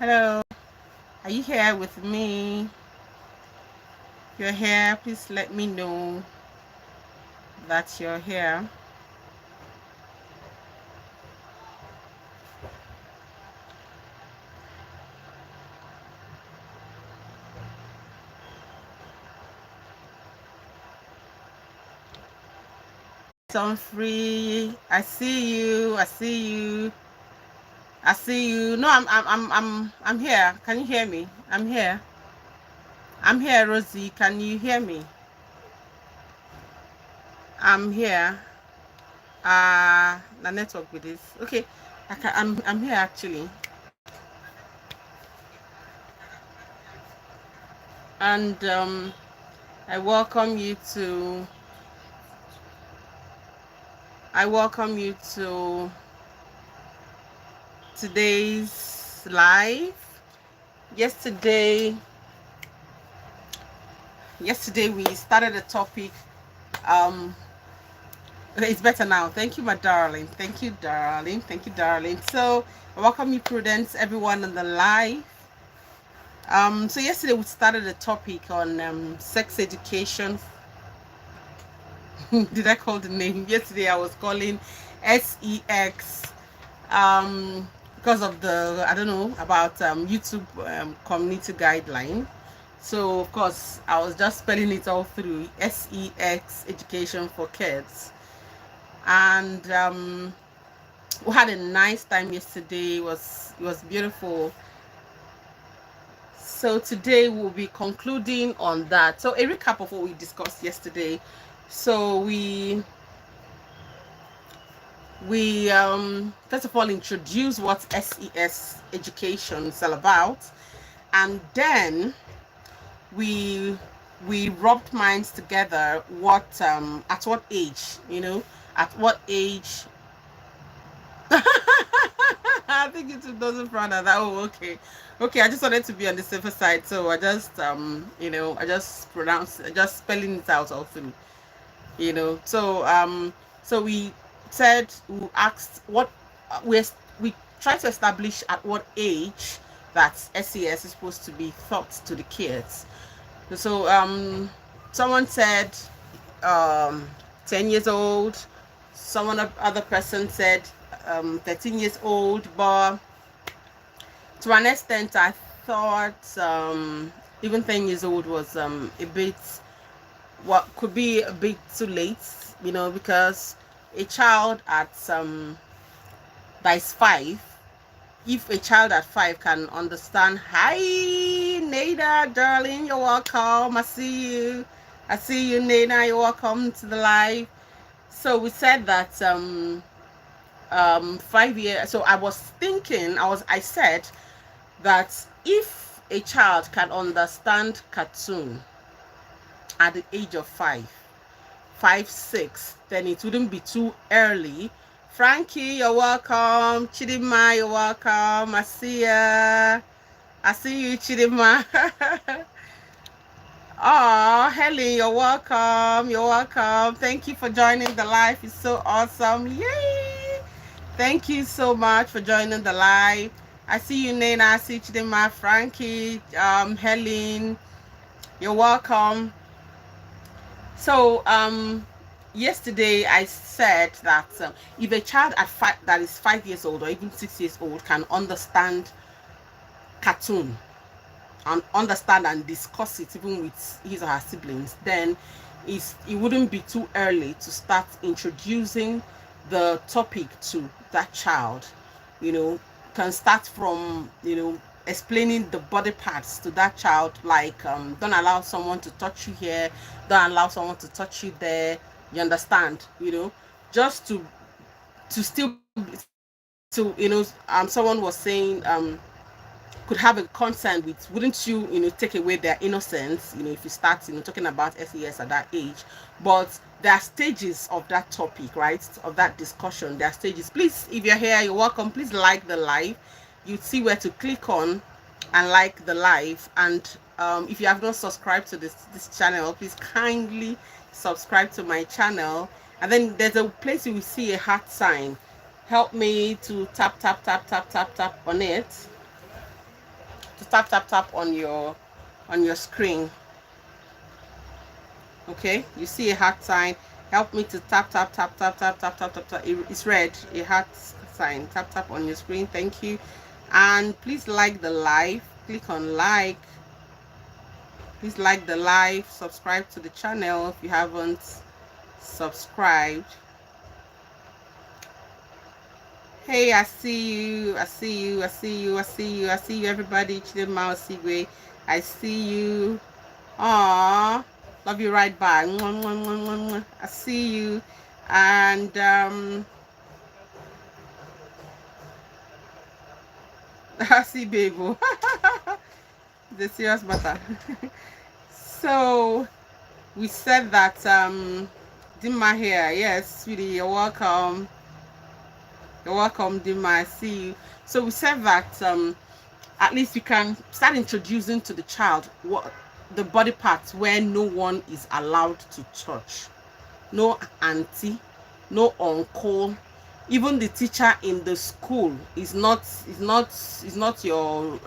Hello, are you here with me? If you're here, please let me know that you're here. So I'm free. I see you. I see you. I see you. No, I'm here. Can you hear me? I'm here. I'm here, Rosie. Can you hear me? I'm here. The network with this. Okay, I'm here actually, and I welcome you to. I welcome you to today's live. Yesterday, yesterday we started a topic. Um, okay, it's better now. Thank you, my darling. Thank you, darling. Thank you, darling. So, I welcome you, Prudence, everyone on the live. So yesterday we started a topic on sex education. Did I call the name? Yesterday I was calling S8x. Because of the I don't know about YouTube community guideline. So of course I was just spelling it all through S8x Education for Kids, and we had a nice time yesterday. It was beautiful. So today we'll be concluding on that. So a recap of what we discussed yesterday. So we first of all introduce what SES education is all about, and then we we rubbed minds together what at what age, at what age. I think it doesn't frown at that. Oh, okay, I just wanted to be on the safer side, so I just I just spelling it out all through, so we said, we asked what we try to establish at what age that SES is supposed to be taught to the kids. So someone said um 10 years old. Someone other person said 13 years old, but to an extent I thought even 10 years old was a bit, what could be a bit too late, because a child at that is 5, if a child at 5 can understand, hi Nada, darling, you're welcome. I see you, Nada, you're welcome to the live. So we said that 5 years. So I said that if a child can understand cartoon at the age of 5, 6, then it wouldn't be too early. Frankie, you're welcome. Chidima, you're welcome. I see you, Chidima. Oh, Helen, you're welcome. You're welcome. Thank you for joining the live. It's so awesome. Yay! Thank you so much for joining the live. I see you, Nena. I see Chidima, Frankie, Helen. You're welcome. So, yesterday I said that if a child that is 5 years old or even 6 years old can understand cartoon and understand and discuss it even with his or her siblings, then it wouldn't be too early to start introducing the topic to that child. Can start from explaining the body parts to that child, like don't allow someone to touch you here, don't allow someone to touch you there. You understand? Just to still to someone was saying could have a concern with, wouldn't you take away their innocence if you start talking about SES at that age. But there are stages of that topic, right, of that discussion. There are stages. Please, if you're here, you're welcome. Please like the live. You see where to click on and like the live. And if you have not subscribed to this channel, please kindly subscribe to my channel. And then there's a place you will see a heart sign. Help me to tap on it. to tap on your screen. Okay, you see a heart sign. Help me to tap. It's red, a heart sign. Tap on your screen. Thank you. And please like the live. Click on like. Please like the live. Subscribe to the channel if you haven't subscribed. Hey, I see you, everybody. Chidema Osigwe, I see you. Aww, love you right back. I see you. And I see Bebo. The serious matter. So we said that Dima here. Yes, sweetie, you're welcome. You're welcome, Dima. I see you. So we said that at least we can start introducing to the child what the body parts where no one is allowed to touch. No auntie, no uncle, even the teacher in the school is not your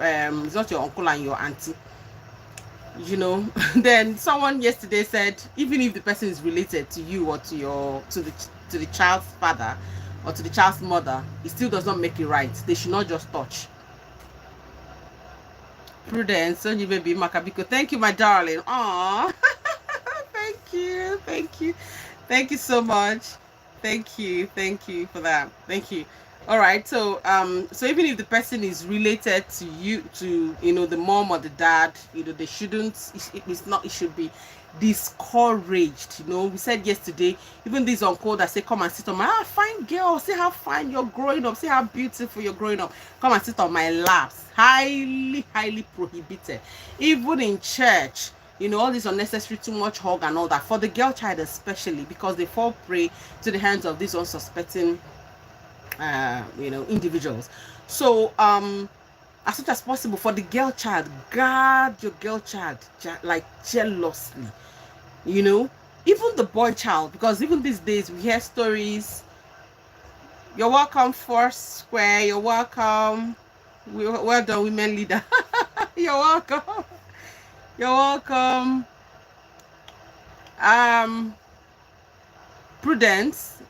uncle and your auntie. You know, then someone yesterday said even if the person is related to you or to the child's father or to the child's mother, it still does not make it right. They should not just touch. Prudence, so you baby Makabiko. Thank you, my darling. Aww. Thank you so much. Thank you for that. Thank you. All right, so so even if the person is related to you, to the mom or the dad, they shouldn't. It should be discouraged. We said yesterday, even this uncle that say come and sit on my fine girl, see how fine you're growing up, see how beautiful you're growing up, come and sit on my laps. Highly prohibited. Even in church, all this unnecessary too much hug and all that, for the girl child especially, because they fall prey to the hands of these unsuspecting individuals. So as much as possible for the girl child, guard your girl child like jealously. Even the boy child, because even these days we hear stories. You're welcome, Force Square. You're welcome. Well done, women leader. You're welcome. Prudence.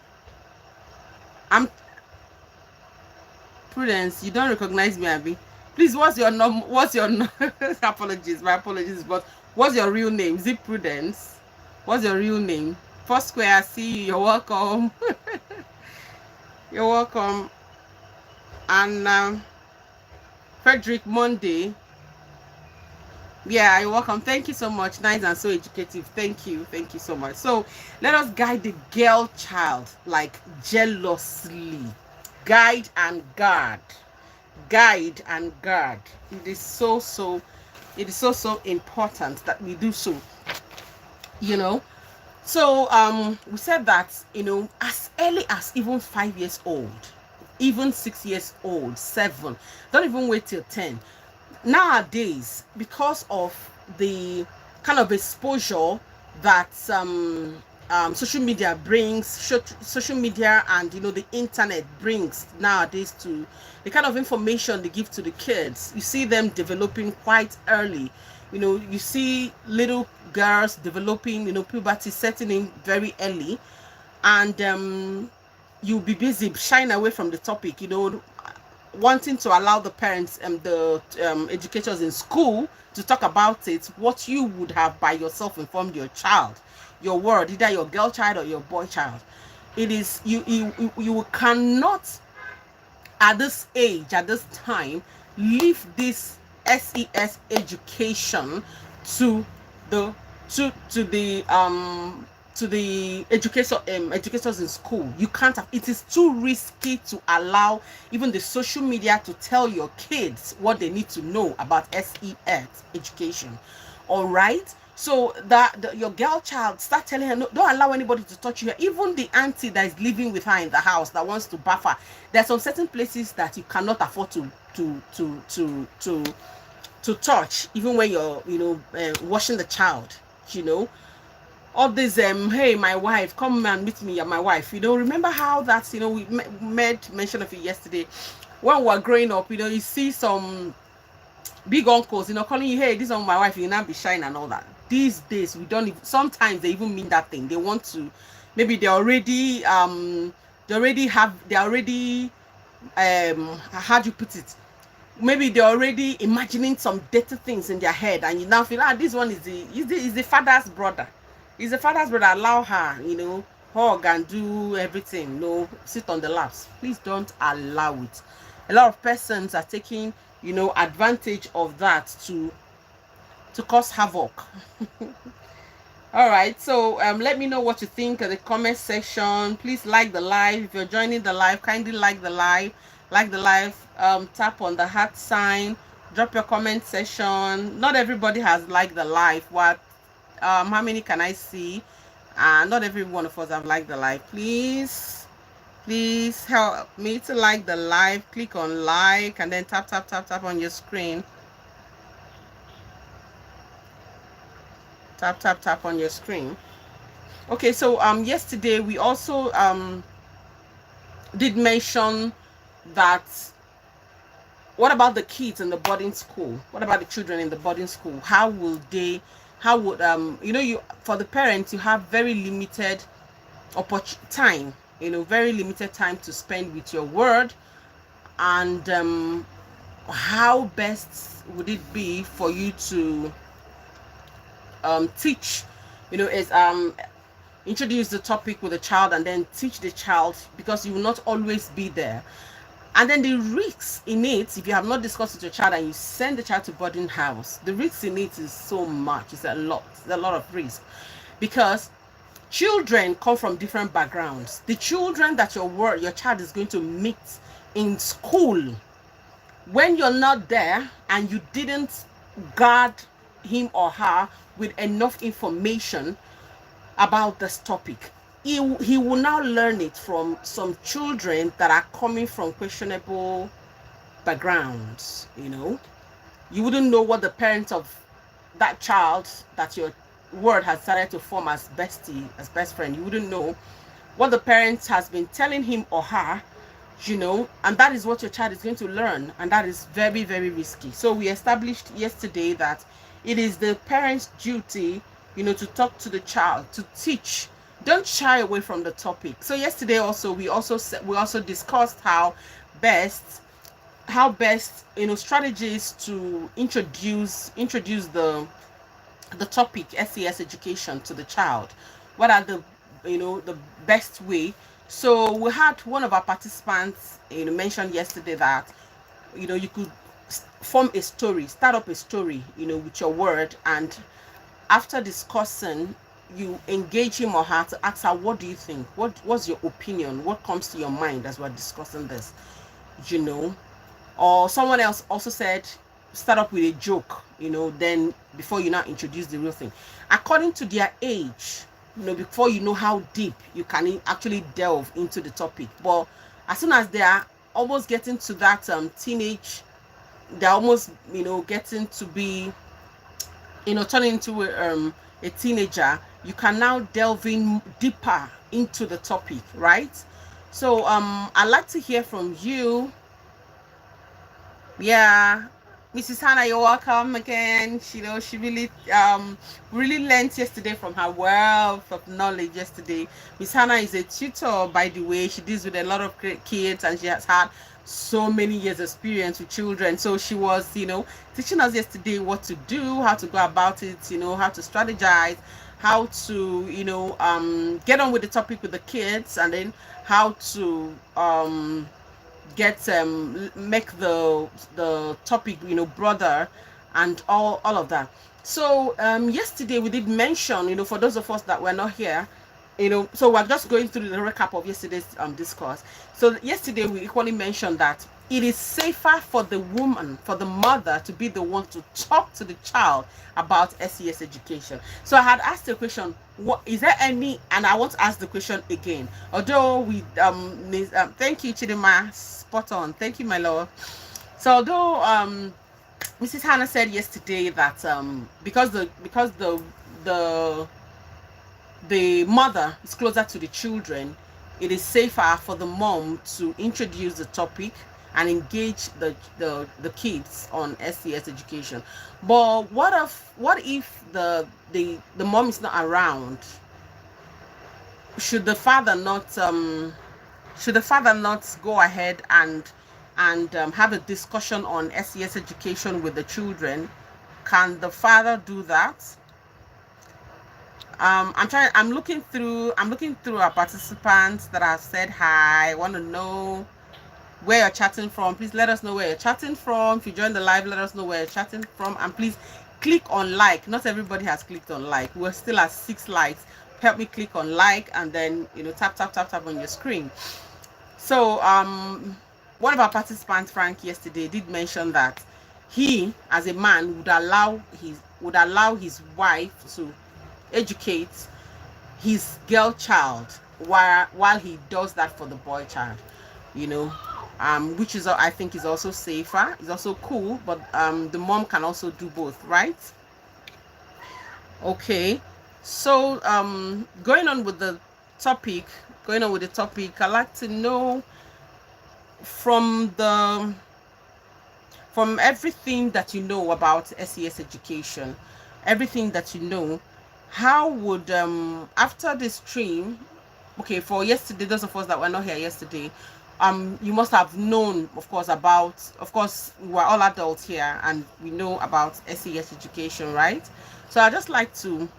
Prudence, you don't recognize me, Abby. Please, what's your apologies, my apologies, but what's your real name? Is it Prudence? What's your real name? First Square, I see you. You're welcome. You're welcome. And Frederick Monday. Yeah, you're welcome. Thank you so much. Nice and so educative. Thank you so much. So let us guide the girl child like jealously. Guide and guard. It is so important that we do so. So we said that as early as even 5 years old, even 6 years old, 7, don't even wait till 10. Nowadays, because of the kind of exposure that social media brings, social media and the internet brings nowadays to the kind of information they give to the kids, you see them developing quite early. You see little girls developing, puberty setting in very early, and you'll be busy shying away from the topic, wanting to allow the parents and the educators in school to talk about it, what you would have by yourself informed your child, your word, either your girl child or your boy child. It is you cannot at this age, at this time, leave this S8x Education to the educators in school. You can't have, it is too risky to allow even the social media to tell your kids what they need to know about S8x Education. All right, so that your girl child, start telling her, no, don't allow anybody to touch you. Even the auntie that is living with her in the house that wants to bath her, there's some certain places that you cannot afford to touch, even when you're washing the child. All this hey, my wife, come and meet me, my wife. Remember how that we made mention of it yesterday when we were growing up. You see some big uncles, calling you, hey, this is my wife, you now be shying and all that. These days, we don't even, sometimes they even mean that thing. They want to, maybe they already, how do you put it? Maybe they're already imagining some dirty things in their head, and you now feel, this one is the father's brother. Is the father's brother. Allow her, hug and do everything. No, sit on the laps. Please don't allow it. A lot of persons are taking, advantage of that to cause havoc. All right, so let me know what you think in the comment section. Please like the live. If you're joining the live, kindly like the live. Tap on the heart sign, drop your comment section. Not everybody has liked the live. How many can I see? Not every one of us have liked the live. Please help me to like the live. Click on like and then tap on your screen. Tap on your screen. Okay, so yesterday we also did mention that, what about the kids in the boarding school? What about the children in the boarding school? How would for the parents, you have very limited time, very limited time to spend with your word. And how best would it be for you to teach, is introduce the topic with the child and then teach the child, because you will not always be there. And then the risks in it, if you have not discussed with your child and you send the child to boarding house, the risks in it is so much. It's a lot of risk, because children come from different backgrounds. The children that your child is going to meet in school, when you're not there and you didn't guard him or her with enough information about this topic, he will now learn it from some children that are coming from questionable backgrounds. You wouldn't know what the parents of that child that your word has started to form as best friend, you wouldn't know what the parents has been telling him or her, and that is what your child is going to learn, and that is very, very risky. So we established yesterday that it is the parents' duty, to talk to the child, to teach. Don't shy away from the topic. So yesterday also we also discussed how best strategies to introduce the topic S8x Education to the child. What are the best way? So we had one of our participants mentioned yesterday that you could start up a story with your word, and after discussing, you engage him or her to ask her, what do you think? What's your opinion? What comes to your mind as we're discussing this? Or someone else also said, start up with a joke, then before you now introduce the real thing. According to their age, before you know how deep you can actually delve into the topic. But as soon as they are almost getting to that teenage, they're almost, getting to be, turning into a teenager, you can now delve in deeper into the topic, right? So I'd like to hear from you. Yeah, Mrs. Hannah, you're welcome again. She really learned yesterday from her wealth of knowledge yesterday. Miss Hannah is a tutor, by the way. She deals with a lot of great kids, and she has had so many years experience with children. So she was, teaching us yesterday what to do, how to go about it, how to strategize, how to, get on with the topic with the kids, and then how to make the topic broader, and all of that. So yesterday we did mention, for those of us that were not here, so we're just going through the recap of yesterday's discourse. So yesterday we equally mentioned that it is safer for the woman, for the mother, to be the one to talk to the child about S8x Education. So I had asked the question, what is there any, and I want to ask the question again. Although we thank you, Chidima, spot on. Thank you, my love. So although Mrs. Hannah said yesterday that because the mother is closer to the children, it is safer for the mom to introduce the topic and engage the kids on S8x Education. But what if the mom is not around? Should the father not go ahead and have a discussion on S8x Education with the children? Can the father do that? I'm looking through our participants that have said hi. I want to know where you're chatting from. Please let us know where you're chatting from. If you join the live, let us know where you're chatting from, and please click on like. Not everybody has clicked on like. We're still at 6 likes. Help me click on like, and then tap on your screen. So one of our participants, Frank, yesterday did mention that he, as a man, would allow his wife to educate his girl child while he does that for the boy child, which is, I think, is also safer. It's also cool, but the mom can also do both, right? Okay, so going on with the topic, I'd like to know from everything that you know about S8x Education, everything that you know, how would after the stream, okay, for yesterday, those of us that were not here yesterday, you must have known, of course, we're all adults here and we know about S8x Education, right? So I'd just like to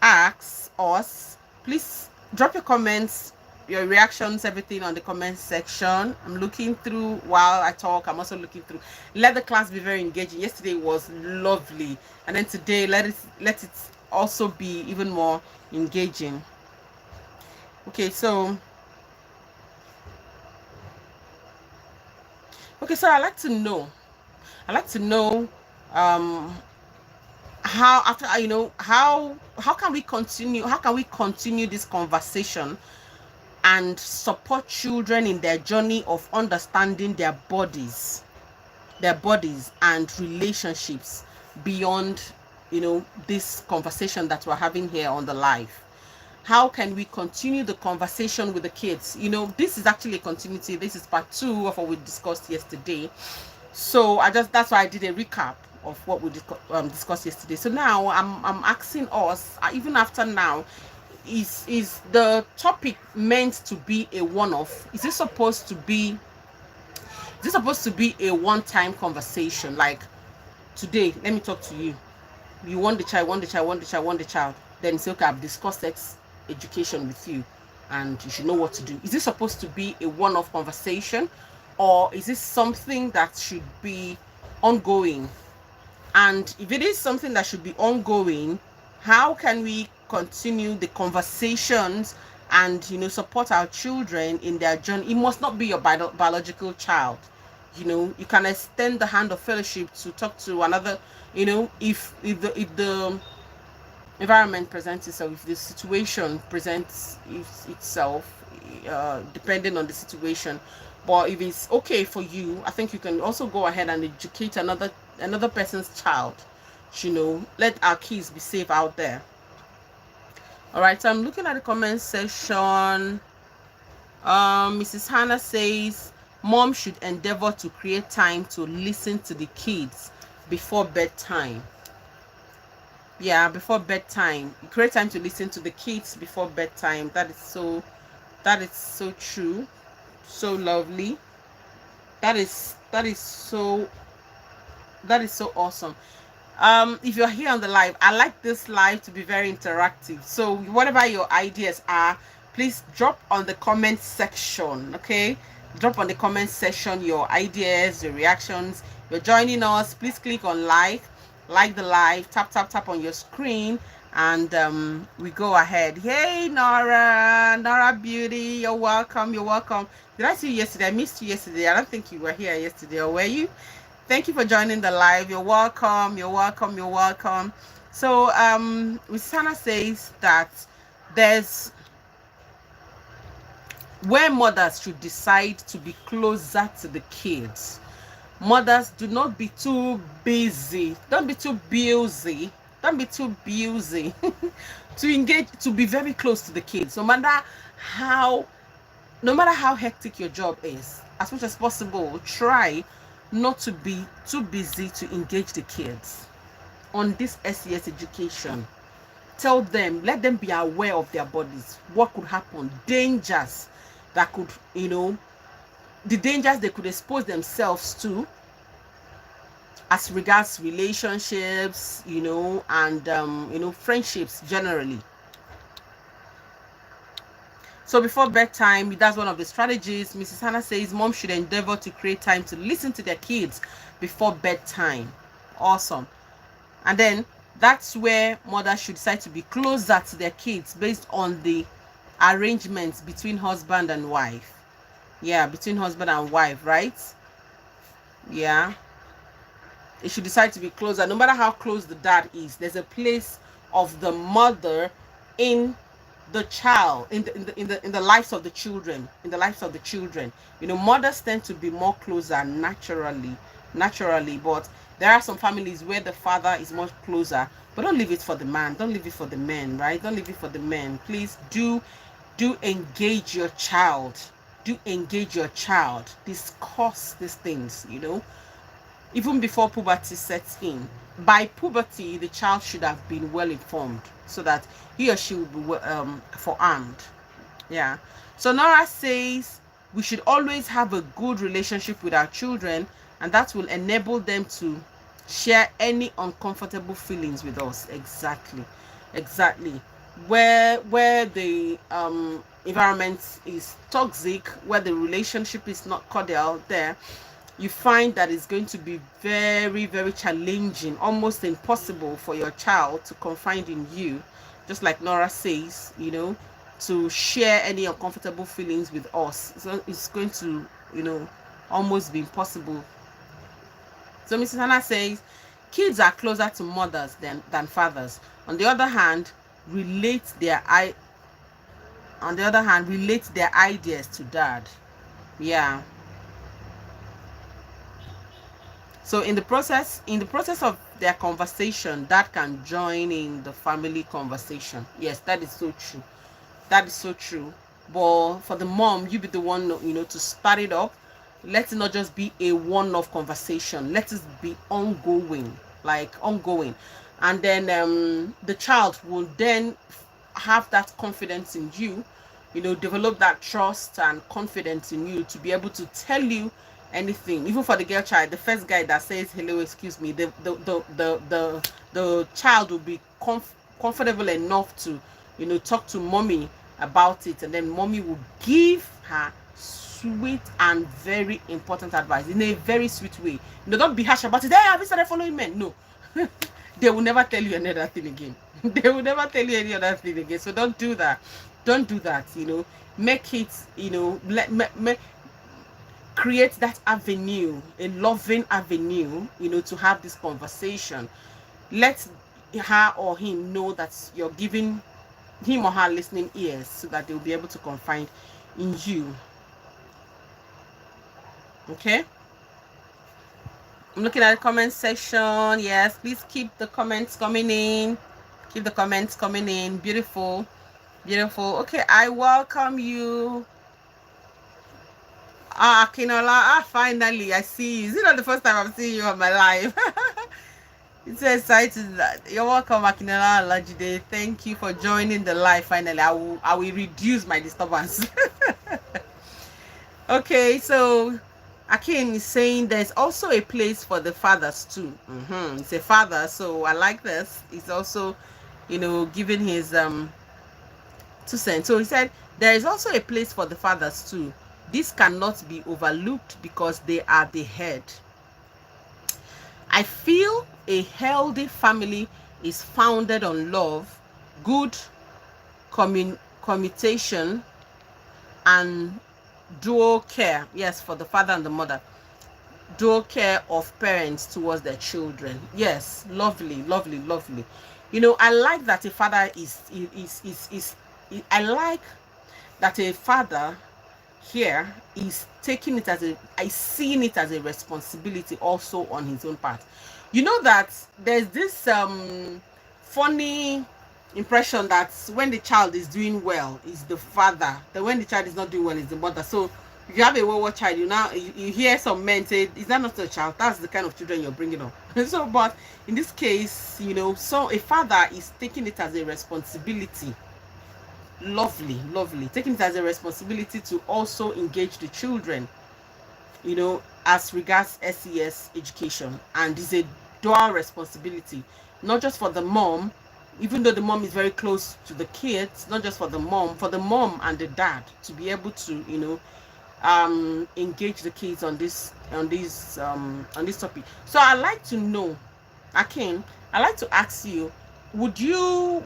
ask us, please drop your comments, your reactions, everything on the comment section. I'm looking through while I talk. I'm also looking through. Let the class be very engaging. Yesterday was lovely, and then today let it also be even more engaging. Okay, so I'd like to know how, after how can we continue this conversation and support children in their journey of understanding their bodies and relationships beyond this conversation that we're having here on the live. How can we continue the conversation with the kids? This is actually a continuity. This is part 2 of what we discussed yesterday. So that's why I did a recap of what we discussed yesterday. So now I'm asking us, even after now, is the topic meant to be a one-off? Is it supposed to be a one-time conversation? Like, today, let me talk to you. You want the child. Then you say, okay, I've discussed sex education with you and you should know what to do. Is this supposed to be a one-off conversation, or is this something that should be ongoing? And if it is something that should be ongoing, how can we continue the conversations and support our children in their journey? It must not be your biological child. You can extend the hand of fellowship to talk to another, if the environment presents itself, if the situation presents itself, depending on the situation. But if it's okay for you, I think you can also go ahead and educate another person's child. Let our kids be safe out there. All right, so I'm looking at the comment section. Mrs. Hannah says mom should endeavor to create time to listen to the kids before bedtime. Yeah, before bedtime. Create time to listen to the kids before bedtime. That is so true. So lovely. That is so awesome. If you're here on the live, I like this live to be very interactive. So whatever your ideas are, please drop on the comment section. Okay, drop on the comment section your ideas, your reactions. You're joining us, please click on like the live, tap on your screen, and we go ahead. Hey, Nora Beauty, you're welcome. Did I see you yesterday? I missed you yesterday. I don't think you were here yesterday, or were you? Thank you for joining the live. You're welcome. So Risana says that there's where mothers should decide to be closer to the kids. Mothers, do not be too busy. Don't be too busy to engage, to be very close to the kids. No matter no matter how hectic your job is, as much as possible, try not to be too busy to engage the kids on this S8x Education. Tell them, let them be aware of their bodies, what could happen, dangers that could, the dangers they could expose themselves to as regards relationships, and friendships generally. So before bedtime, that's one of the strategies. Mrs. Hannah says mom should endeavor to create time to listen to their kids before bedtime. Awesome. And then that's where mothers should decide to be closer to their kids based on the arrangements between husband and wife. Yeah, between husband and wife, right? Yeah. They should decide to be closer. No matter how close the dad is, there's a place of the mother in the child, in the lives of the children, mothers tend to be more closer naturally, but there are some families where the father is much closer. But don't leave it for the man, don't leave it for the men, right? Don't leave it for the men. Please do engage your child. Discuss these things, even before puberty sets in. By puberty, the child should have been well informed so that he or she will be forearmed. Yeah. So Nora says we should always have a good relationship with our children, and that will enable them to share any uncomfortable feelings with us. Exactly. Where the environment is toxic, where the relationship is not cordial, there you find that it's going to be very, very challenging, almost impossible for your child to confide in you, just like Nora says, to share any uncomfortable feelings with us. So it's going to, almost be impossible. So Mrs. Hannah says, kids are closer to mothers than fathers. On the other hand, relate their ideas to dad. Yeah. So in the process of their conversation, dad can join in the family conversation. Yes, that is so true. But for the mom, you be the one, to start it up. Let it not just be a one-off conversation. Let it be ongoing. And then the child will then have that confidence in you, develop that trust and confidence in you to be able to tell you anything. Even for the girl child, the first guy that says hello, excuse me, the child will be comfortable enough to talk to mommy about it, and then mommy will give her sweet and very important advice in a very sweet way. Don't be harsh about it. Hey, have you started following men? No. They will never tell you another thing again. They will never tell you any other thing again. So don't do that. Make it, create that avenue, a loving avenue, to have this conversation. Let her or him know that you're giving him or her listening ears, so that they'll be able to confide in you. Okay, I'm looking at the comment section. Yes, please keep the comments coming in. Beautiful. Okay, I welcome you. Akinola, finally I see you. Is it not the first time I'm seeing you on my live? It's so exciting. You're welcome, Akinola Alajide. Thank you for joining the live. Finally, I will reduce my disturbance. Okay, so Akin is saying there's also a place for the fathers too. It's a father, so I like this. He's also, giving his 2 cents. So he said there is also a place for the fathers too. This cannot be overlooked because they are the head. I feel a healthy family is founded on love, good commutation, and dual care. Yes, for the father and the mother. Dual care of parents towards their children. Yes, lovely. I like that a father I like that a father here is taking it seeing it as a responsibility also on his own part. That there's this funny impression that when the child is doing well, is the father. That when the child is not doing well, is the mother. So if you have a wayward child, you hear some men say, "Is that not a child? That's the kind of children you're bringing up." So, but in this case, so a father is taking it as a responsibility. Lovely, lovely. Taking it as a responsibility to also engage the children, as regards SES education, and it's a dual responsibility, not just for the mom, even though the mom is very close to the kids, not just for the mom and the dad to be able to, engage the kids on this topic. So I'd like to know, Akin, I'd like to ask you, would you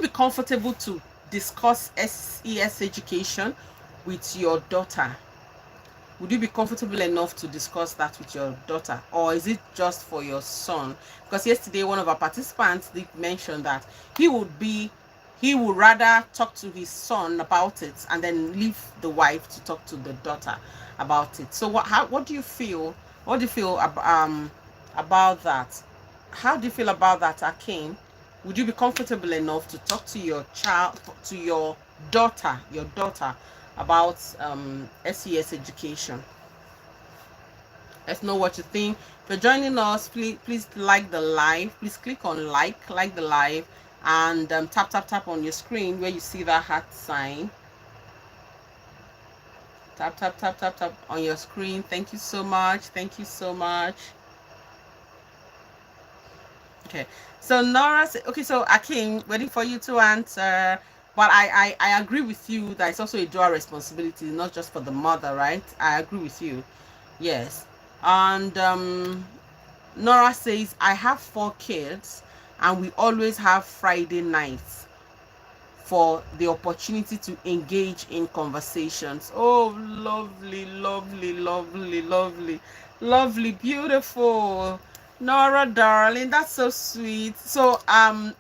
be comfortable to discuss SES education with your daughter? Would you be comfortable enough to discuss that with your daughter, or is it just for your son? Because yesterday one of our participants did mention that he would rather talk to his son about it and then leave the wife to talk to the daughter about it. So what do you feel? What do you feel about that? How do you feel about that, Akin? Would you be comfortable enough to talk to your daughter about SES education? Let's know what you think. If you're joining us, please like the live. Please click on like the live, and tap on your screen where you see that heart sign. Tap on your screen. Thank you so much. Okay, so Nora said, okay, so Akin, waiting for you to answer. But I agree with you that it's also a dual responsibility, not just for the mother, right? I agree with you. Yes. And Nora says, I have 4 kids and we always have Friday nights for the opportunity to engage in conversations. Oh, lovely, beautiful. Nora, darling, that's so sweet. So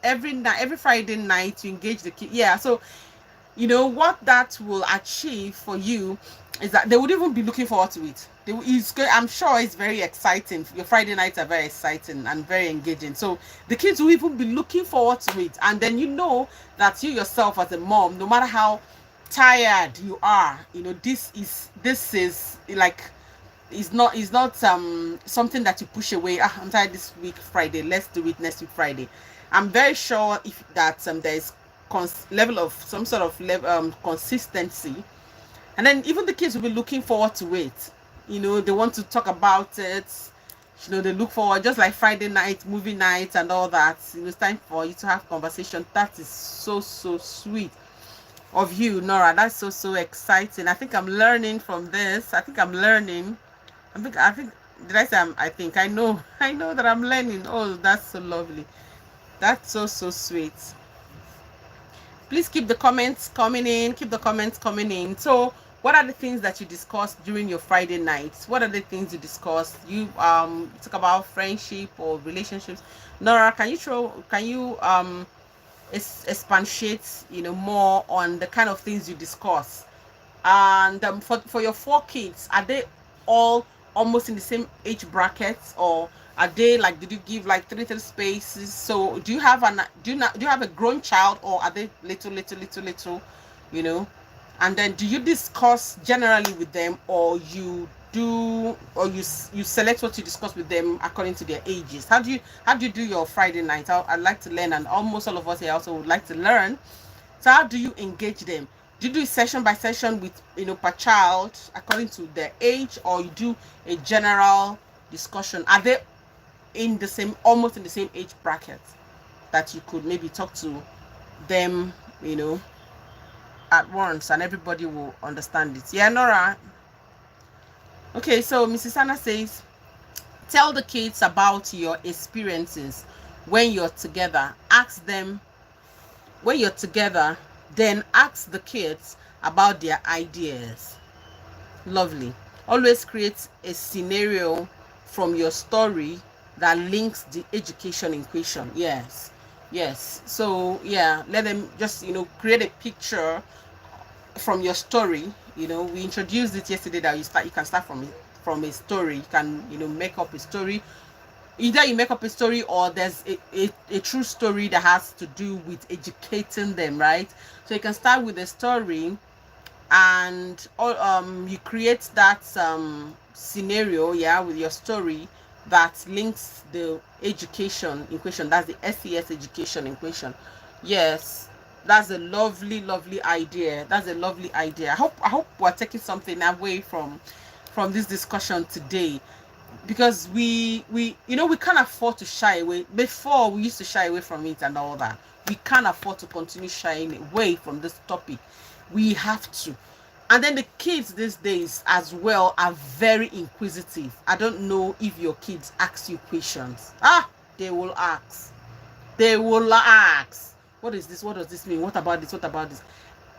every Friday night you engage the kid. Yeah, so what that will achieve for you is that they would even be looking forward to it. I'm sure it's very exciting. Your Friday nights are very exciting and very engaging. So the kids will even be looking forward to it. And then that you yourself as a mom, no matter how tired you are, this is like, it's not something that you push away. I'm tired this week Friday, let's do it next week Friday. I'm very sure if that there is some sort of consistency, and then even the kids will be looking forward to it. They want to talk about it. They look forward, just like Friday night, movie nights and all that. It's time for you to have conversation. That is so sweet of you, Nora. That's so exciting. I think I'm learning from this. I think did I say I know that I'm learning. Oh, that's so lovely. That's so sweet. Please keep the comments coming in. So what are the things that you discussed during your Friday nights? What are the things you discussed? You talk about friendship or relationships. Nora, can you expatiate more on the kind of things you discuss? And for your 4 kids, are they all almost in the same age brackets, or are they like, did you give like 3 spaces? So do you have a grown child, or are they little? And then do you discuss generally with them, or you select what you discuss with them according to their ages? How do you do your Friday night? I'd like to learn, and almost all of us here also would like to learn. So how do you engage them? Do you do session by session with per child according to their age, or you do a general discussion? Are they almost in the same age bracket that you could maybe talk to them at once and everybody will understand it? Yeah, Nora. Okay, so Mrs. Anna says, tell the kids about your experiences when you're together. Ask them when you're together, then ask the kids about their ideas. Lovely. Always create a scenario from your story that links the education in question. Yes. So yeah, let them just create a picture from your story. We introduced it yesterday that you can start from from a story. You can, make up a story. Either you make up a story, or there's a true story that has to do with educating them, right? So you can start with a story, and you create that scenario, yeah, with your story that links the education in question. That's the SES education in question. Yes, that's a lovely idea. That's a lovely idea. I hope we're taking something away from this discussion today, because we can't afford to shy away. Before, we used to shy away from it and all that. We can't afford to continue shying away from this topic. We have to. And then the kids these days as well are very inquisitive. I don't know if your kids ask you questions. They will ask. They will ask, what is this? What does this mean? What about this? What about this?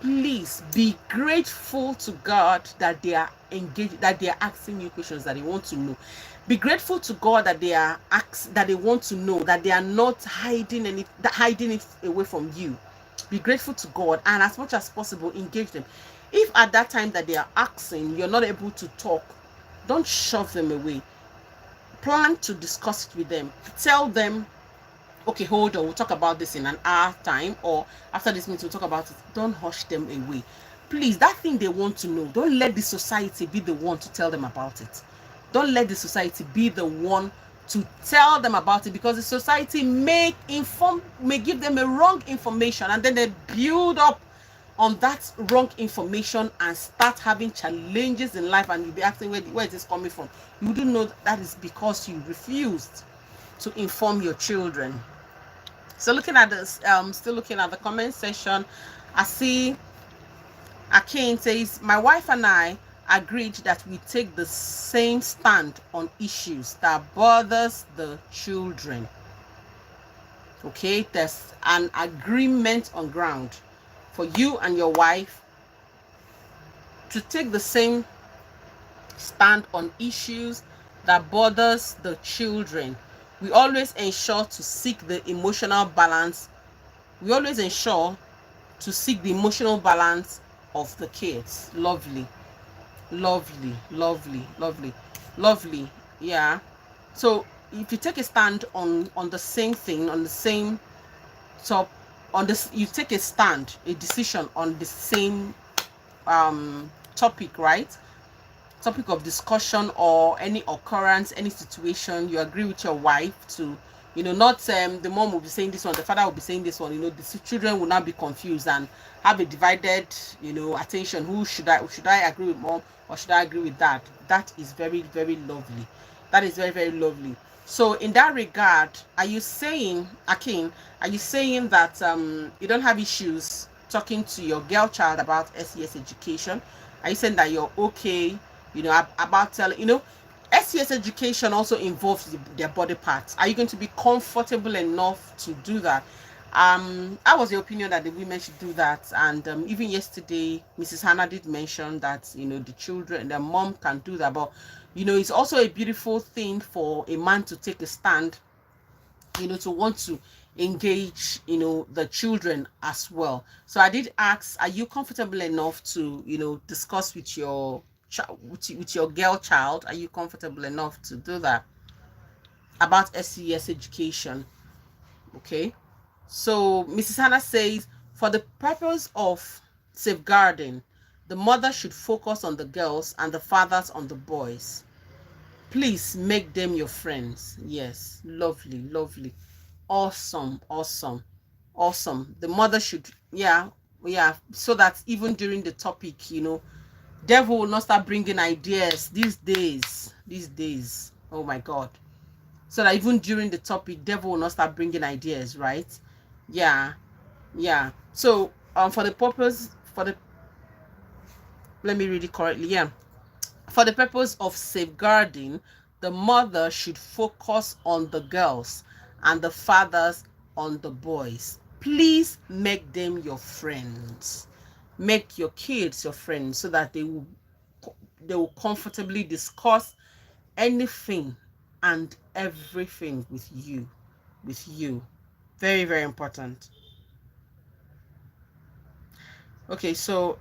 Please be grateful to God that they are engaged, that they are asking you questions that they want to know. Be grateful to God that that they want to know, that they are not hiding it away from you. Be grateful to God, and as much as possible, engage them. If at that time that they are asking, you're not able to talk, don't shove them away. Plan to discuss it with them. Tell them, okay, hold on, we'll talk about this in an hour time, or after this meeting we'll talk about it. Don't hush them away. Please, that thing they want to know, don't let the society be the one to tell them about it. Don't let the society be the one to tell them about it, because the society may give them a wrong information, and then they build up on that wrong information and start having challenges in life, and you'll be asking, where is this coming from? You do know that is because you refused to inform your children. So looking at this, still looking at the comment section, I see Akin says, my wife and I agreed that we take the same stand on issues that bothers the children. Okay, there's an agreement on ground for you and your wife to take the same stand on issues that bothers the children. We always ensure to seek the emotional balance. We always ensure to seek the emotional balance of the kids. Lovely, lovely, lovely, lovely, lovely. Yeah. So if you take a stand on the same thing, on the same top, on this, you take a stand, a decision on the same topic, right? Topic of discussion, or any occurrence, any situation, you agree with your wife to, not the mom will be saying this one, the father will be saying this one, the children will not be confused and have a divided, attention. Who should I agree with, mom, or should I agree with dad? That is very, very lovely. That is very, very lovely. So in that regard, are you saying, Akin, are you saying that you don't have issues talking to your girl child about SES education? Are you saying that you're okay, about telling, SES education also involves their body parts? Are you going to be comfortable enough to do that? I was the opinion that the women should do that, and even yesterday Mrs. Hannah did mention that the children, the mom can do that, but it's also a beautiful thing for a man to take a stand, to want to engage the children as well. So I did ask, are you comfortable enough to discuss with your with your girl child? Are you comfortable enough to do that about SES education? Okay, so Mrs. Hannah says, for the purpose of safeguarding, the mother should focus on the girls and the fathers on the boys. Please make them your friends. Yes, lovely, lovely, awesome, awesome, awesome. The mother should, yeah, so that even during the topic, devil will not start bringing ideas these days. Oh my God. So that even during the topic, devil will not start bringing ideas, right? Yeah, yeah. So for the purpose, let me read it correctly. Yeah, for the purpose of safeguarding, the mother should focus on the girls and the fathers on the boys. Please make them your friends. Make your kids your friends, so that they will comfortably discuss anything and everything with you. Very, very important. Okay, so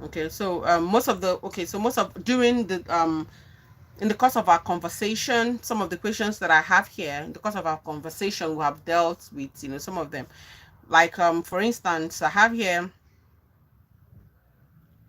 Okay, so most of the so most of during the in the course of our conversation, some of the questions that I have here, in the course of our conversation, we have dealt with, some of them. Like, for instance, I have here,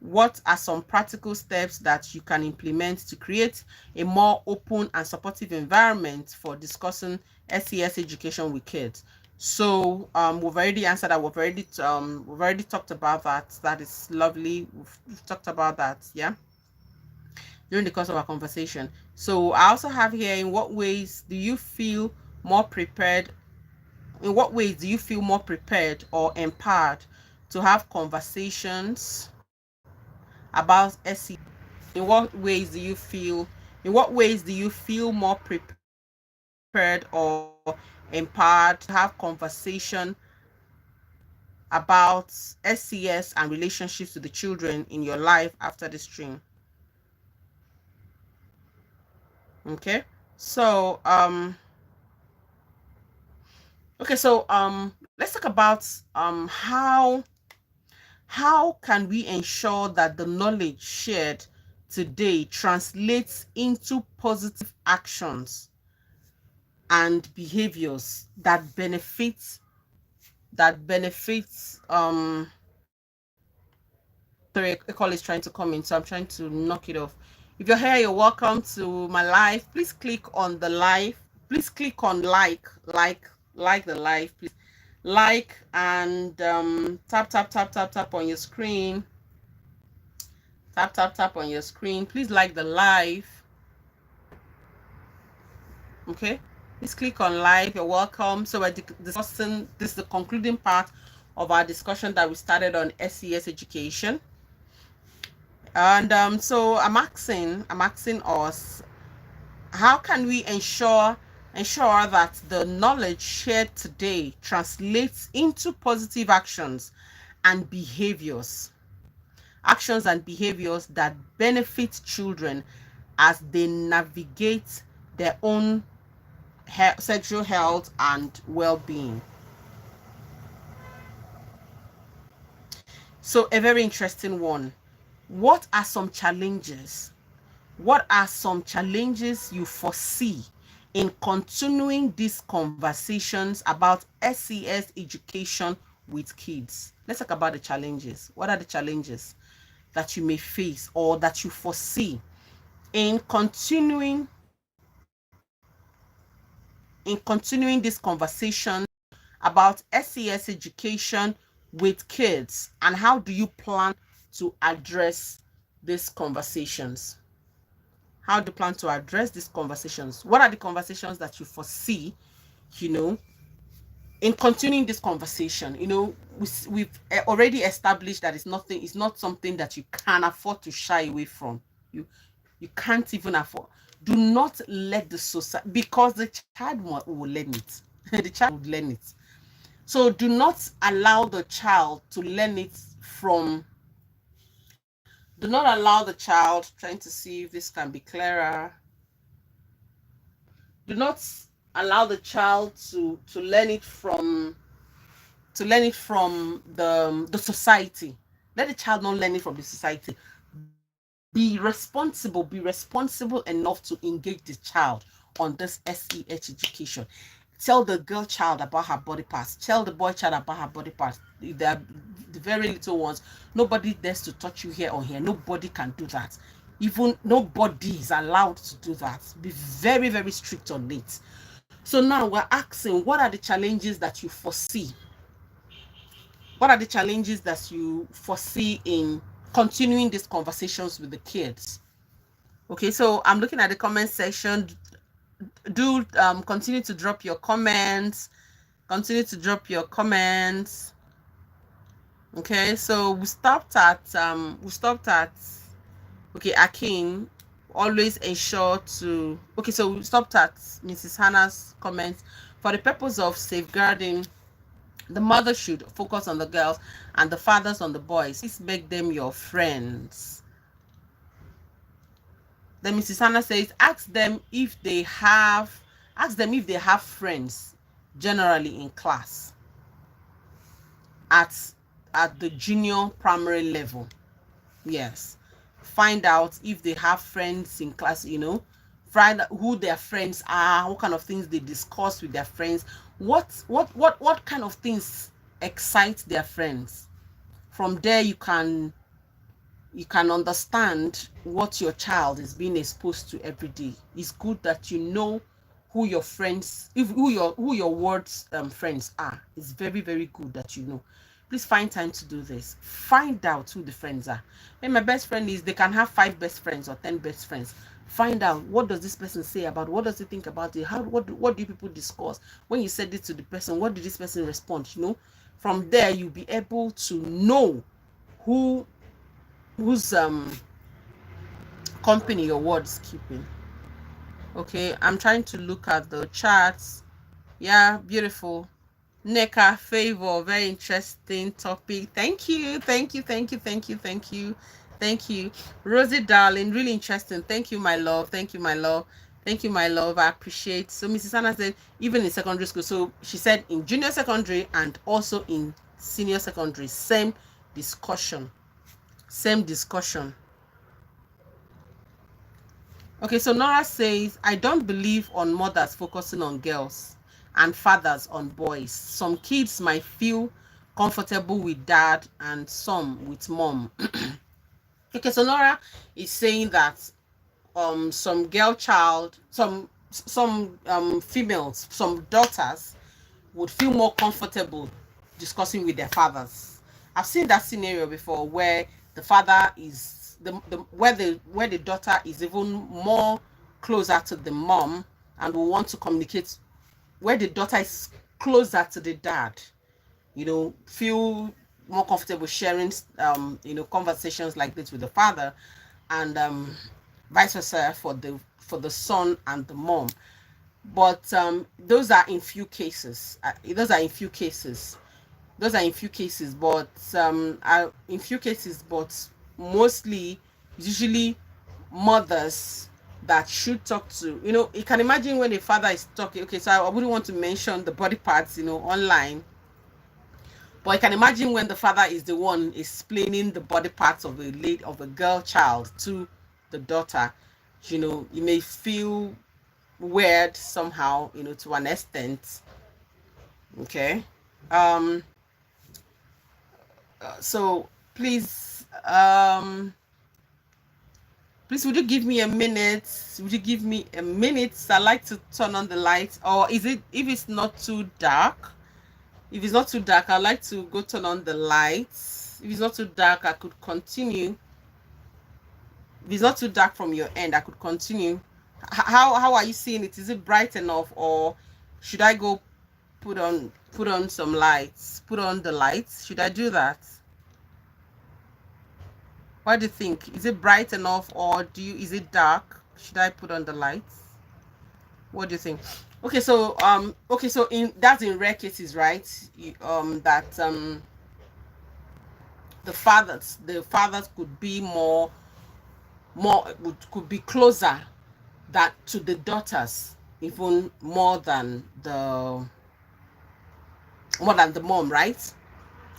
what are some practical steps that you can implement to create a more open and supportive environment for discussing SES education with kids? So we've already answered that. We've already talked about that. That is lovely. We've talked about that. Yeah, during the course of our conversation. So I also have here, in what ways do you feel more prepared? In what ways do you feel more prepared or empowered to have conversations about SE? In what ways do you feel? In what ways do you feel more prepared or empowered to have conversation about SES and relationships with the children in your life after the stream? Okay, so let's talk about how can we ensure that the knowledge shared today translates into positive actions and behaviors that benefits. Sorry, a call is trying to come in, so I'm trying to knock it off. If you're here, you're welcome to my live. Please click on the live. Please click on like the live, please. Like and tap on your screen. Tap on your screen. Please like the live. Okay, please click on live. You're welcome. So we're discussing, this is the concluding part of our discussion that we started on SES education. And so I'm asking us, how can we ensure that the knowledge shared today translates into positive actions and behaviors that benefit children as they navigate their own sexual health and well-being? So a very interesting one. What are some challenges you foresee in continuing these conversations about SES education with kids? Let's talk about the challenges. What are the challenges that you may face or that you foresee in continuing this conversation about SES education with kids, and how do you plan to address these conversations? How do you plan to address these conversations? What are the conversations that you foresee, in continuing this conversation? We've already established that it's not something that you can afford to shy away from. You can't even afford. Do not let the society, because the child will learn it. The child will learn it. So do not allow the child to learn it from. Do not allow the child, trying to see if this can be clearer. Do not allow the child to learn it from the society. Let the child not learn it from the society. Be responsible enough to engage the child on this SEH education. Tell the girl child about her body parts. Tell the boy child about her body parts. If they are the very little ones, nobody dares to touch you here or here. Nobody can do that. Even nobody is allowed to do that. Be very, very strict on it. So now we're asking, what are the challenges that you foresee? What are the challenges that you foresee in continuing these conversations with the kids? Okay, so I'm looking at the comment section. Do continue to drop your comments. Okay, so we stopped at okay, Akin, always ensure to, okay, so we stopped at Mrs. Hannah's comments. For the purpose of safeguarding, the mother should focus on the girls and the fathers on the boys. Please make them your friends. Then Mrs. Hannah says, ask them if they have friends generally in class at the junior primary level. Yes. Find out if they have friends in class, find out who their friends are, what kind of things they discuss with their friends, what kind of things excite their friends. From there you can understand what your child is being exposed to every day. It's good that you know who your friends, if who your words friends are. It's very, very good that you know. Please find time to do this. Find out who the friends are. When my best friend is, they can have 5 best friends or 10 best friends. Find out, what does this person say about, what does he think about it, what do people discuss. When you said it to the person, what did this person respond? From there you'll be able to know who whose company your word's keeping. Okay, I'm trying to look at the charts. Yeah, beautiful. NECA favor, very interesting topic. Thank you, thank you, thank you, thank you, thank you, thank you. Rosie darling, really interesting. Thank you, my love. Thank you, my love. Thank you, my love. I appreciate. So Mrs. Anna said even in secondary school. So she said in junior secondary and also in senior secondary, same discussion. Same discussion. Okay, so Nora says, I don't believe on mothers focusing on girls and fathers on boys. Some kids might feel comfortable with dad and some with mom. Okay, so Nora is saying that some girl child, some females, some daughters would feel more comfortable discussing with their fathers. I've seen that scenario before where the father is where the daughter is even more closer to the mom and will want to communicate, where the daughter is closer to the dad, feel more comfortable sharing conversations like this with the father, and vice versa for the son and the mom. But those are in few cases. Those are in few cases. Those are in few cases, but mostly, usually, mothers that should talk to. You can imagine when a father is talking. Okay, so I wouldn't want to mention the body parts, online. But I can imagine when the father is the one explaining the body parts of a girl child to the daughter. You may feel weird somehow, to an extent. Okay. Um. So please, would you give me a minute? Would you give me a minute? I like to turn on the lights. Or is it, if it's not too dark? If it's not too dark, I like to go turn on the lights. If it's not too dark, I could continue. If it's not too dark from your end, I could continue. How are you seeing it? Is it bright enough, or should I go put on some lights? Put on the lights. Should I do that? What do you think? Is it bright enough, or is it dark? Should I put on the lights? What do you think? Okay, so in rare cases, right? That the fathers could be could be closer that to the daughters, even more than the mom, right?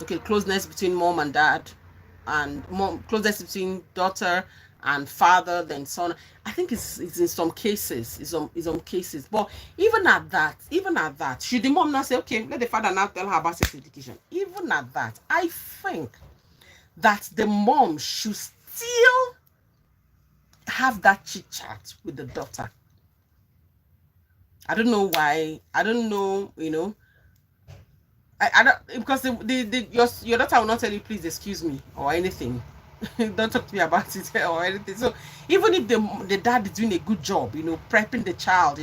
Okay, closeness between mom and dad, and mom, closeness between daughter and father, then son. I think it's in some cases, it's some cases. But even at that, should the mom not say, okay, let the father now tell her about sex education? Even at that, I think that the mom should still have that chit chat with the daughter. I don't know why. I don't know, I don't, because your daughter will not tell you, please excuse me or anything. Don't talk to me about it or anything. So even if the dad is doing a good job, prepping the child,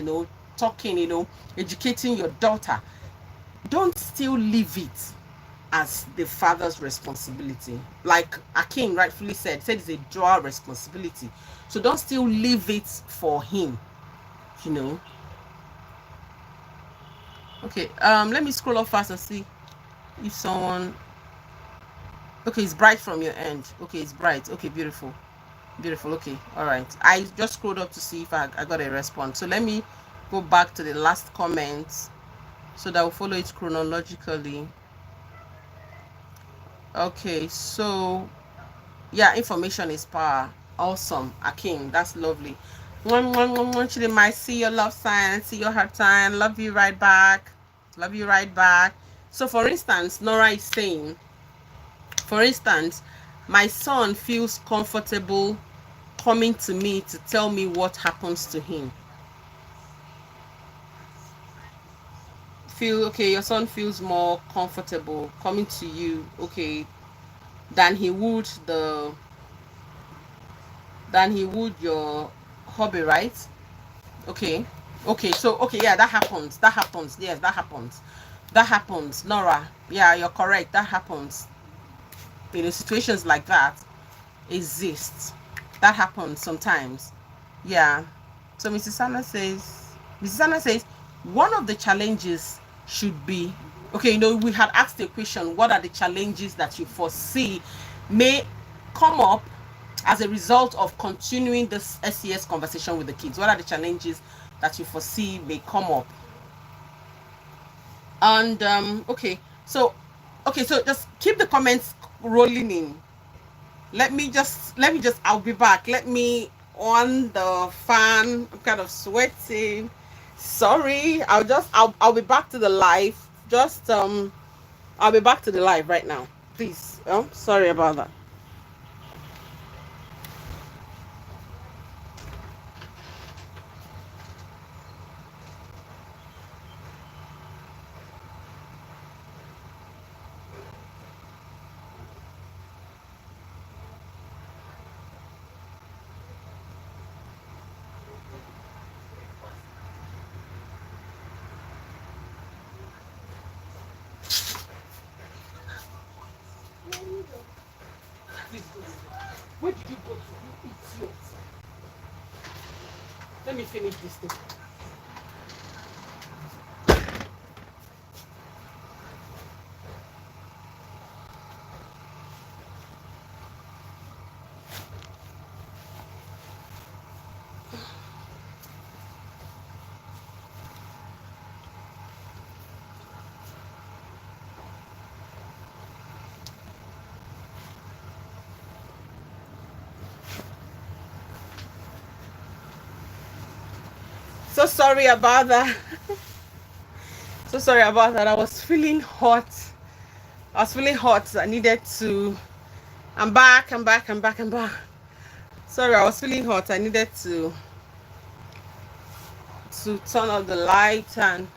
talking, educating your daughter, don't still leave it as the father's responsibility. Like Akin rightfully said it's a dual responsibility. So don't still leave it for him, you know. Okay, let me scroll up fast and see if someone. Okay, it's bright from your end. Okay, it's bright. Okay, beautiful. Beautiful. Okay, all right. I just scrolled up to see if I got a response. So let me go back to the last comment so that we'll follow it chronologically. Okay, so Yeah, information is power. Awesome. Akin, that's lovely. Chidi, might see your love sign, see your heart sign. Love you right back. Love you right back. So, for instance, Nora is saying, for instance, my son feels comfortable coming to me to tell me what happens to him. Feel okay, your son feels more comfortable coming to you, okay, than he would your hobby, right? Okay. Okay, so okay, yeah, that happens. That happens. Yes, that happens. That happens. Nora, yeah, you're correct. That happens. Situations like that exist. That happens sometimes. Yeah. So Mrs. Anna says, one of the challenges should be, okay, we had asked the question, what are the challenges that you foresee may come up as a result of continuing this SES conversation with the kids? What are the challenges that you foresee may come up? And okay, so just keep the comments rolling in. Let me just I'll be back. Let me on the fan. I'm kind of sweating. Sorry. I'll be back to the live. Just I'll be back to the live right now. Please. Sorry about that. Where did you go to? You idiot. Let me finish this thing. So sorry about that. So sorry about that. I was feeling hot. I was feeling hot. I needed to. I'm back. I'm back. I'm back. I'm back. Sorry, I was feeling hot. I needed to turn on the light and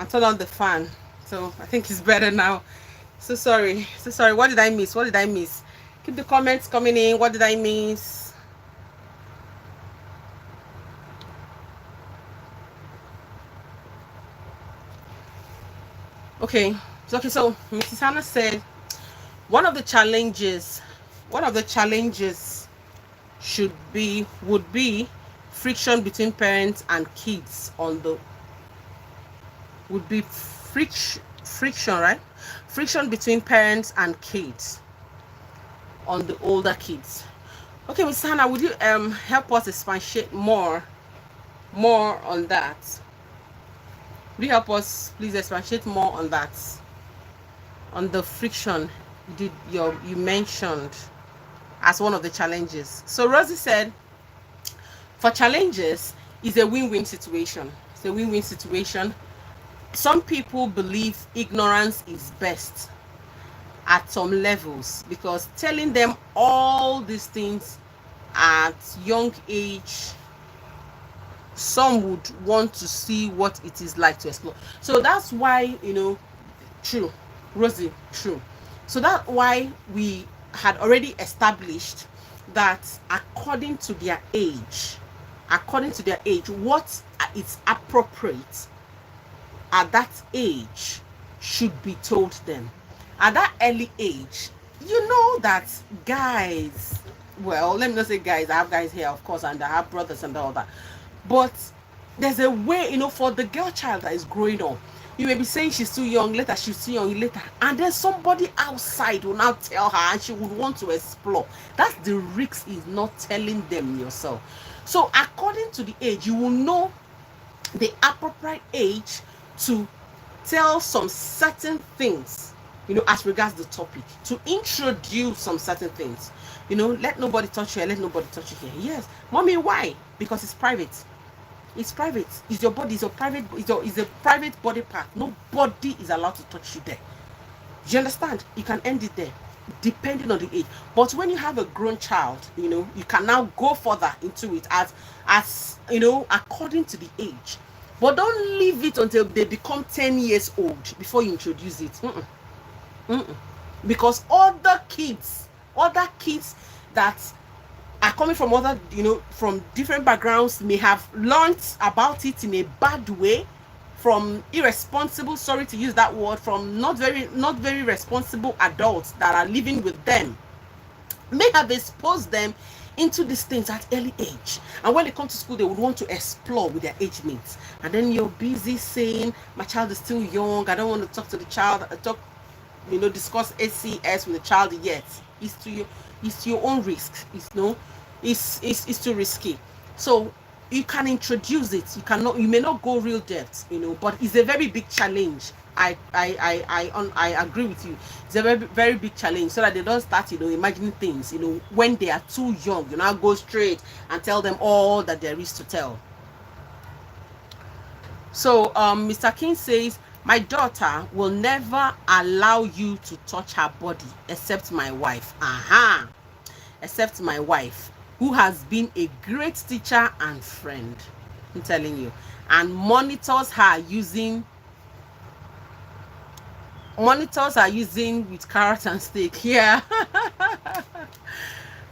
turn on the fan. So I think it's better now. So sorry. So sorry. What did I miss? What did I miss? Keep the comments coming in. What did I miss? Okay. So Mrs. Hannah said one of the challenges would be friction between parents and kids on the would be friction, right? Friction between parents and kids on the older kids. Okay, Miss Hannah, would you help us expatiate more on that? Would you help us please expatiate more on that? On the friction you mentioned as one of the challenges. So Rosie said, for challenges is a win-win situation. It's a win-win situation. Some people believe ignorance is best at some levels because telling them all these things at young age, some would want to see what it is like to explore. So that's why, true, Rosie, true. So that's why we had already established that according to their age, what is appropriate at that age should be told them. At that early age, you know that guys, well, let me not say guys, I have guys here, of course, and I have brothers and all that. But there's a way, for the girl child that is growing up. You may be saying she's too young, later she's too young, later. And then somebody outside will now tell her and she would want to explore. That's the risk, is not telling them yourself. So according to the age, you will know the appropriate age to tell some certain things as regards the topic, to introduce some certain things. Let nobody touch you, let nobody touch you here. Yes, mommy, why? Because it's private. It's private. It's your body. It's your private. It's a private body part. Nobody is allowed to touch you there. You understand? You can end it there, depending on the age. But when you have a grown child, you can now go further into it as according to the age. But don't leave it until they become 10 years old before you introduce it. Because other kids that are coming from other, from different backgrounds may have learned about it in a bad way, from irresponsible, sorry to use that word, from not very responsible adults that are living with them, may have exposed them into these things at early age. And when they come to school, they would want to explore with their age mates. And then you're busy saying, my child is still young, I don't want to talk to the child, discuss SCS with the child yet. It's to your own risk. It's too risky. So you can introduce it. You may not go real depth, but it's a very big challenge. I agree with you. It's a very, very big challenge, so that they don't start, imagining things, when they are too young. Now go straight and tell them all that there is to tell. So Mr. King says, my daughter will never allow you to touch her body except my wife. Except my wife, who has been a great teacher and friend. I'm telling you. And monitors her using with carrot and stick. Yeah.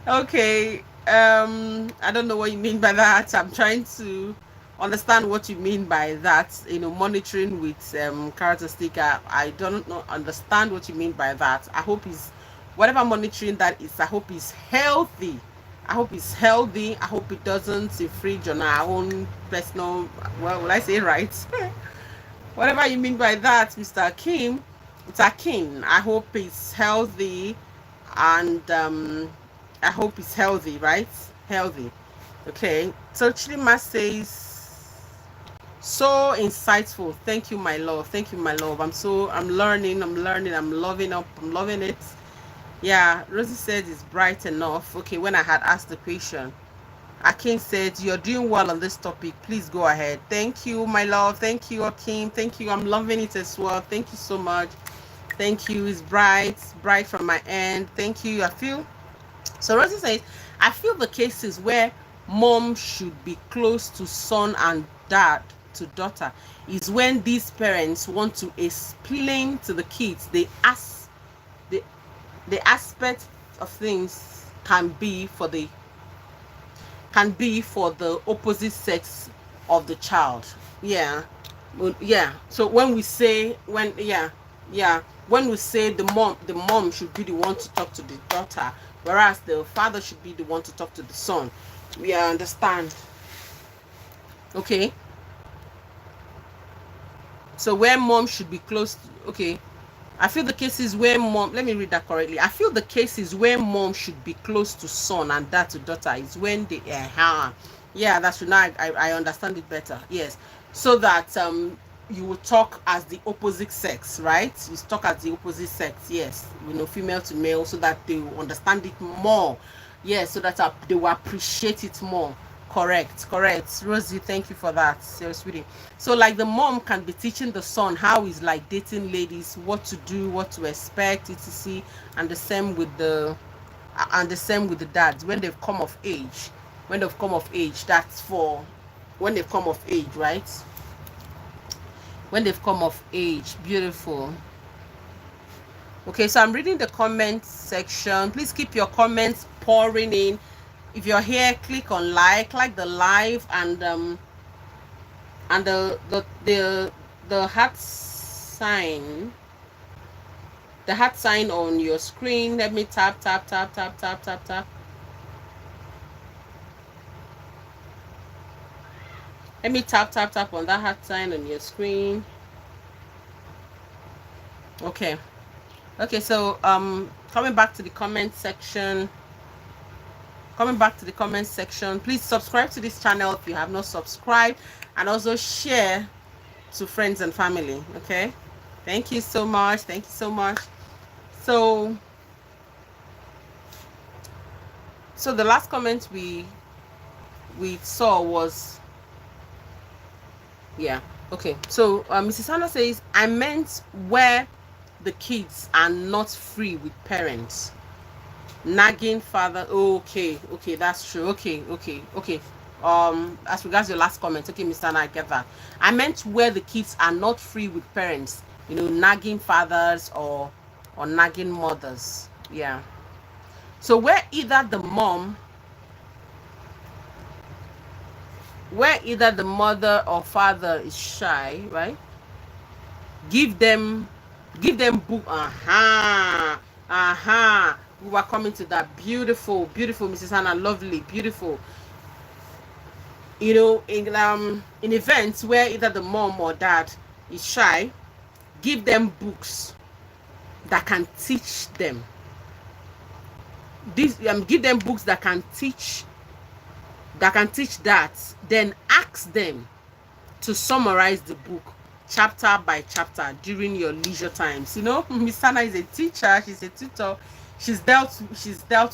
Okay. I don't know what you mean by that. I'm trying to understand what you mean by that. Monitoring with carrot and stick. I don't understand what you mean by that. I hope it's whatever monitoring that is. I hope it's healthy. I hope it doesn't infringe on our own personal, well, will I say right? Whatever you mean by that, Mr. Akim, I hope it's healthy, and I hope it's healthy, right? Healthy. Okay. So Chilima says, so insightful. Thank you, my love. I'm learning. I'm loving it. Yeah, Rosie said it's bright enough. Okay, when I had asked the question, Akin said, you're doing well on this topic. Please go ahead. Thank you, my love. Thank you, Akin. Thank you. I'm loving it as well. Thank you so much. Thank you. It's bright from my end. Thank you. So Rosie says, I feel the cases where mom should be close to son and dad to daughter is when these parents want to explain to the kids the aspect of things can be for the opposite sex of the child. Yeah. So when we say when we say the mom should be the one to talk to the daughter, whereas the father should be the one to talk to the son. We understand. Okay. So where mom should be close to, okay. I feel the cases where mom, let me read that correctly. I feel the cases where mom should be close to son and dad to daughter is when they, yeah, that's now I understand it better. Yes. So that you will talk as the opposite sex, right? You talk as the opposite sex, yes. Female to male, so that they will understand it more. Yes, so that they will appreciate it more. Correct. Rosie, thank you for that. Seriously. So like the mom can be teaching the son how he's like dating ladies, what to do, what to expect, etc. And the same with the dads when they've come of age. That's for when they've come of age, right? When they've come of age. Beautiful. Okay, so I'm reading the comment section. Please keep your comments pouring in. If you're here, click on like the live, and the heart sign, on your screen. Let me tap. Let me tap on that heart sign on your screen. Okay. So coming back to the comment section. Please subscribe to this channel if you have not subscribed, and also share to friends and family. Okay, thank you so much. So the last comment we saw was, yeah, okay. So Mrs. Hannah says, I meant where the kids are not free with parents. Nagging father. Okay, that's true. Okay. As regards your last comment, okay, Mr. Hannah, I get that. I meant where the kids are not free with parents, nagging fathers or nagging mothers. Yeah. So where either the mother or father is shy, right? Give them book. We were coming to that. Beautiful, Mrs. Hannah, lovely, beautiful. In events where either the mom or dad is shy, give them books that can teach them. Give them books that can teach that. Then ask them to summarize the book chapter by chapter during your leisure times. Miss Hannah is a teacher, she's a tutor. She's dealt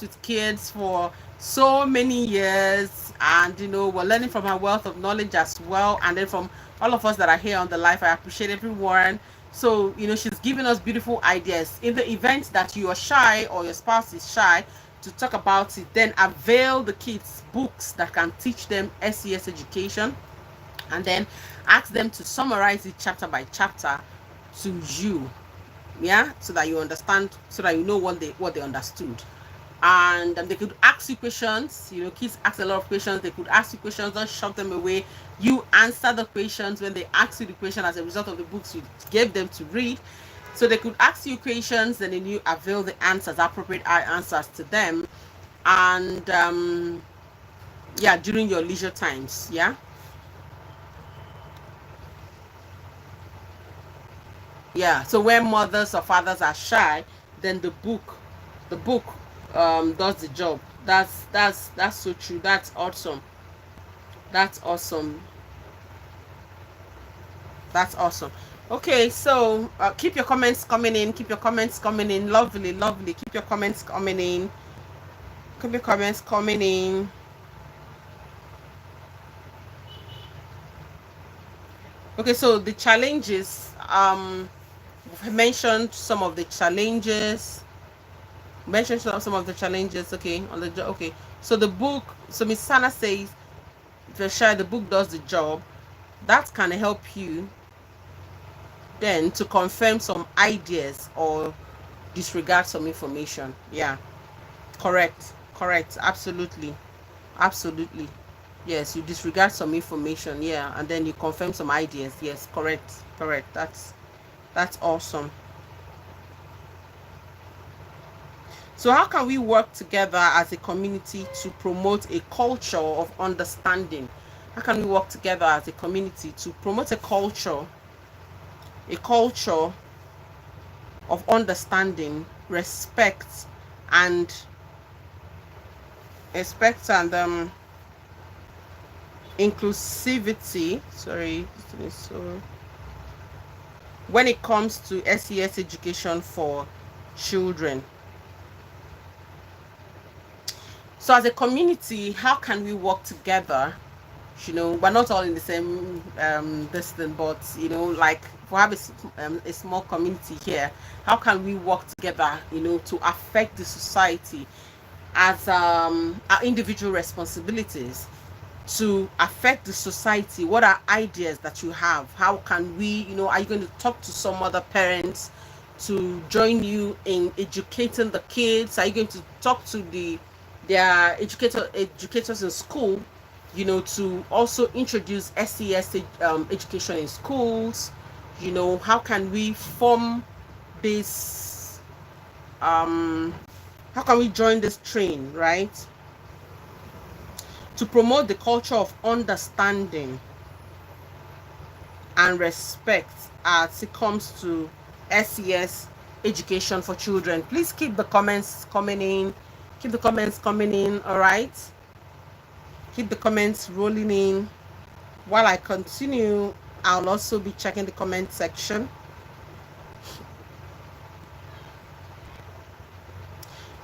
with kids for so many years, and we're learning from her wealth of knowledge as well, and then from all of us that are here on the live. I appreciate everyone. So she's giving us beautiful ideas. In the event that you are shy or your spouse is shy to talk about it, then avail the kids books that can teach them S8x Education, and then ask them to summarize it chapter by chapter to you, yeah, so that you understand, so that you know what they understood. And they could ask you questions. Kids ask a lot of questions. They could ask you questions. Don't shut them away. You answer the questions when they ask you the question as a result of the books you gave them to read. So they could ask you questions, and then you avail the answers, appropriate answers to them. And yeah, during your leisure times. Yeah. Yeah, so when mothers or fathers are shy, then the book does the job. That's so true. That's awesome. That's awesome. That's awesome. Okay, so keep your comments coming in. Keep your comments coming in. Lovely, lovely. Keep your comments coming in. Keep your comments coming in. Okay, so the challenges. We've mentioned some of the challenges. Some of the challenges. Okay, okay. So the book. So Miss Sana says, if you're shy, the book does the job. That can help you then to confirm some ideas or disregard some information. Yeah, correct, absolutely, yes. You disregard some information, yeah, and then you confirm some ideas. Yes, correct. That's awesome. So how can we work together as a community to promote a culture of understanding? How can we work together as a community to promote a culture of understanding, and inclusivity? Sorry, so when it comes to S8x education for children. So as a community, how can we work together? We're not all in the same distance, but like if we have a small community here, how can we work together, to affect the society as our individual responsibilities to affect the society? What are ideas that you have? How can we, are you going to talk to some other parents to join you in educating the kids? Are you going to talk to their educators in school, to also introduce S8x education in schools? How can we form this, how can we join this train, right, to promote the culture of understanding and respect as it comes to S8x education for children? Please keep the comments coming in. All right, keep the comments rolling in. While I continue, I'll also be checking the comment section.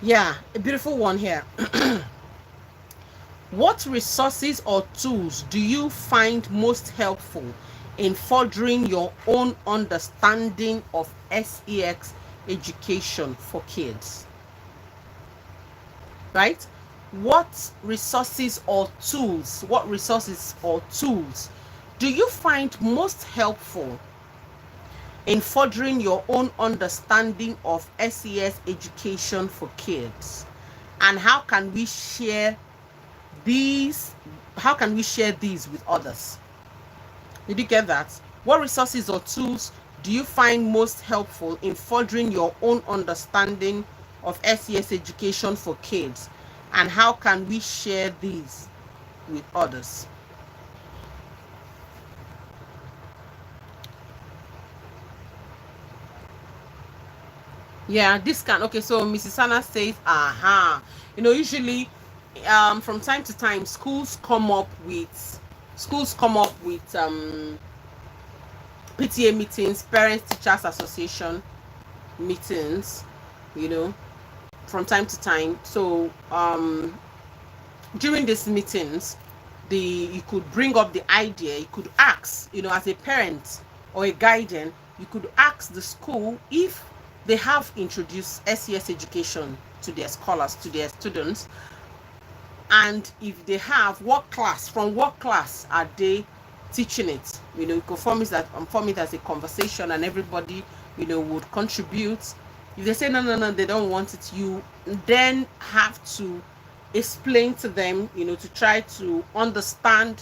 Yeah, a beautiful one here. What resources or tools do you find most helpful in furthering your own understanding of SEX education for kids? Right? What resources or tools do you find most helpful in furthering your own understanding of SES education for kids? And how can we share these with others? Did you get that? What resources or tools do you find most helpful in furthering your own understanding of SES education for kids? And how can we share these with others? Yeah, this can, okay, so Mrs. Anna says, usually from time to time schools come up with PTA meetings, Parents Teachers Association meetings, you know, from time to time. So during these meetings, you could bring up the idea, you could ask, as a parent or a guardian, you could ask the school if they have introduced SES education to their scholars, to their students, and if they have, from what class are they teaching it? You could form it as a conversation, and everybody would contribute. If they say no, they don't want it, you then have to explain to them, to try to understand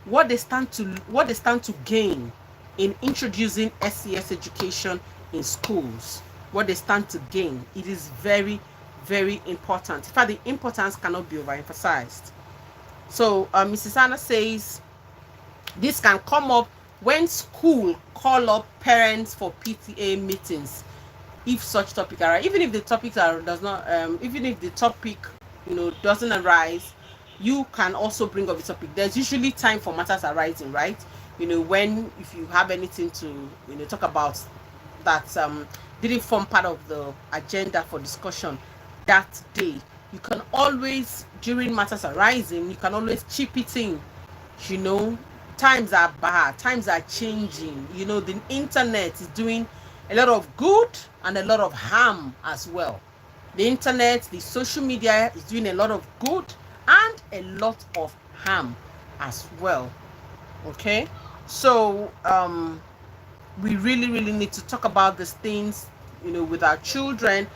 what they stand to gain in introducing SES education in schools. What they stand to gain. It is very, very important. In fact, the importance cannot be overemphasized. So Mrs. Anna says this can come up when school call up parents for PTA meetings, if such topic arise. Even if the topics even if the topic doesn't arise, you can also bring up the topic. There's usually time for matters arising, right? If you have anything to talk about that didn't form part of the agenda for discussion that day, you can always, during matters arising, you can always chip it in. Times are bad, times are changing. The internet is doing a lot of good and a lot of harm as well. The internet, the social media is doing a lot of good and a lot of harm as well. Okay, so we really, really need to talk about these things, with our children,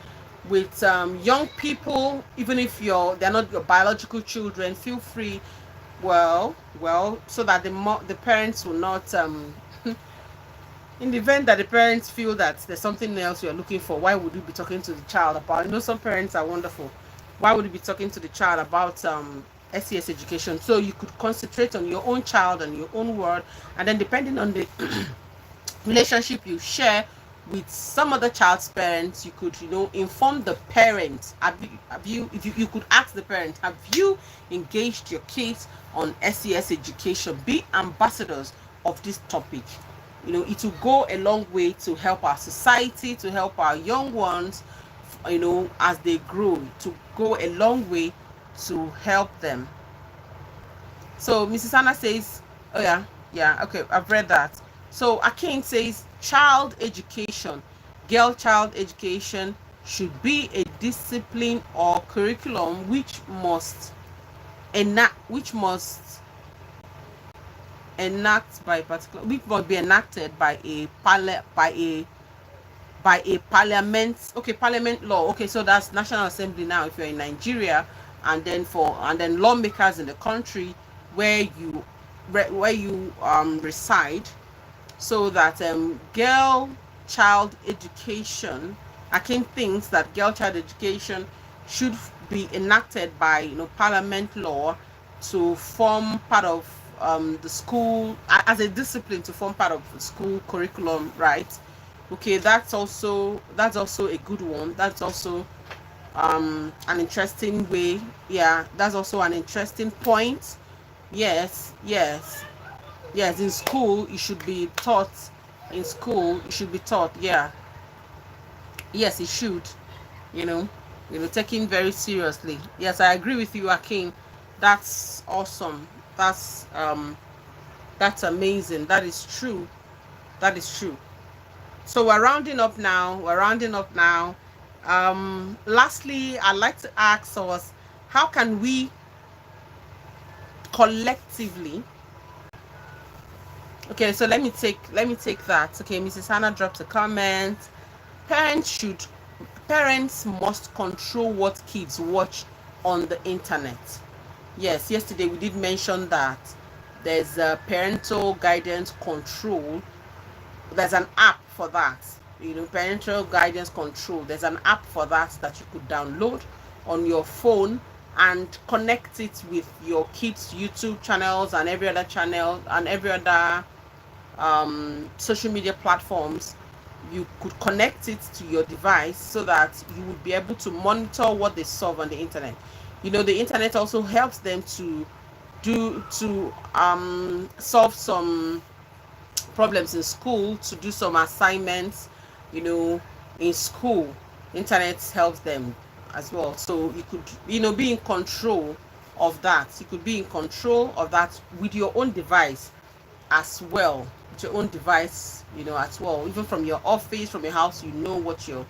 with young people. Even if they're not your biological children, feel free, well, so that the parents will not in the event that the parents feel that there's something else you're looking for, why would you be talking to the child about? Some parents are wonderful. Why would you be talking to the child about SES education? So you could concentrate on your own child and your own world, and then depending on the relationship you share with some other child's parents, you could inform the parents. You could ask the parents, have you engaged your kids on SES education? Be ambassadors of this topic. It will go a long way to help our society, to help our young ones, as they grow, to go a long way to help them. So Mrs. Anna says, oh yeah, okay, I've read that. So Akin says, child education, girl child education should be a discipline or curriculum which must be enacted by a parliament law. Okay, so that's National Assembly now if you're in Nigeria, and then lawmakers in the country where you reside, so that girl child education, Akin thinks that girl child education should be enacted by parliament law to form part of the school, as a discipline, to form part of the school curriculum, right? Okay, that's also a good one. That's also an interesting way. Yeah, that's also an interesting point. Yes, in school it should be taught. Yeah, yes, it should. taken very seriously. Yes, I agree with you, Akin. That's awesome. That's amazing. That is true. That is true. So we're rounding up now. Lastly, I'd like to ask us, how can we collectively, okay, so let me take that. Okay, Mrs. Hannah drops a comment. Parents should Parents must control what kids watch on the internet. Yes, yesterday we did mention that there's a parental guidance control. There's an app for that. Parental guidance control. There's an app for that you could download on your phone and connect it with your kids' YouTube channels and every other channel and every other social media platforms. You could connect it to your device so that you would be able to monitor what they solve on the internet. The internet also helps them to solve some problems in school, to do some assignments, in school. Internet helps them as well. So you could, be in control of that. You could be in control of that with your own device as well. With your own device, as well. Even from your office, from your house, what your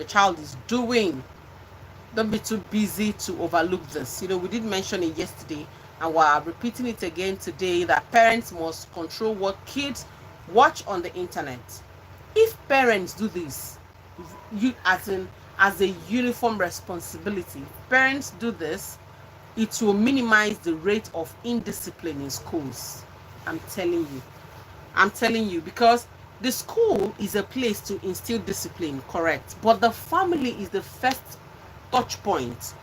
child is doing. Don't be too busy to overlook this. We did mention it yesterday, and we're repeating it again today, that parents must control what kids watch on the internet. If parents do this, as a uniform responsibility, parents do this, it will minimize the rate of indiscipline in schools. I'm telling you, because the school is a place to instill discipline, correct, but the family is the first touch point.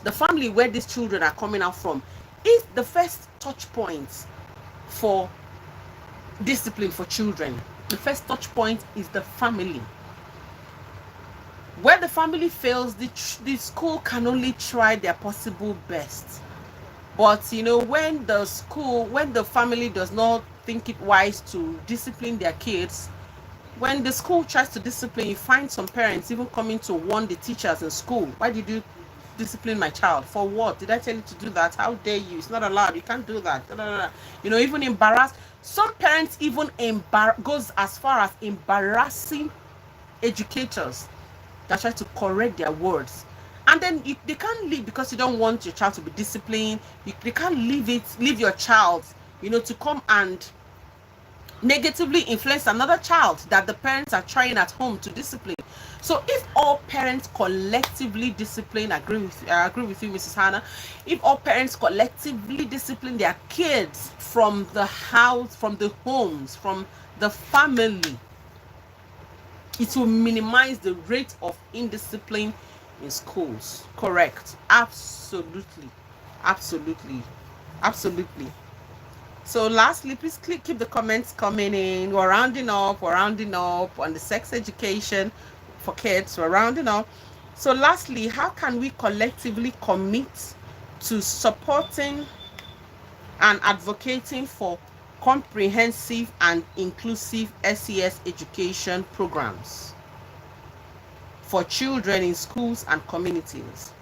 The family where these children are coming out from is the first touch point for discipline for children. The first touch point is the family. Where the family fails, the school can only try their possible best. But when the family does not think it wise to discipline their kids, when the school tries to discipline, you find some parents even coming to warn the teachers in school. Why did you discipline my child? For what? Did I tell you to do that? How dare you? It's not allowed. You can't do that. Even embarrass. Some parents even goes as far as embarrassing educators that try to correct their words. And then they can't leave because you don't want your child to be disciplined. They can't leave your child, to come and negatively influence another child that the parents are trying at home to discipline. So if all parents collectively discipline, I agree with you, Mrs. Hannah. If all parents collectively discipline their kids from the house, from the homes, from the family, it will minimize the rate of indiscipline in schools. Correct. Absolutely. So lastly, please keep the comments coming in. We're rounding up on the sex education for kids. We're rounding up. So lastly, how can we collectively commit to supporting and advocating for comprehensive and inclusive S8x education programs for children in schools and communities?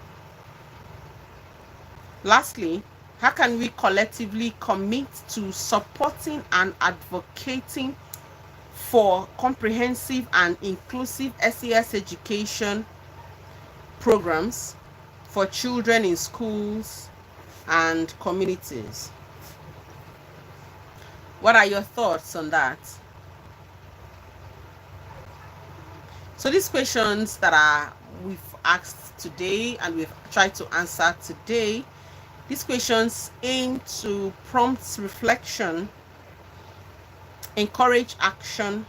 Lastly, how can we collectively commit to supporting and advocating for comprehensive and inclusive S8x education programs for children in schools and communities? What are your thoughts on that? So these questions that we've asked today and we've tried to answer today, these questions aim to prompt reflection, encourage action,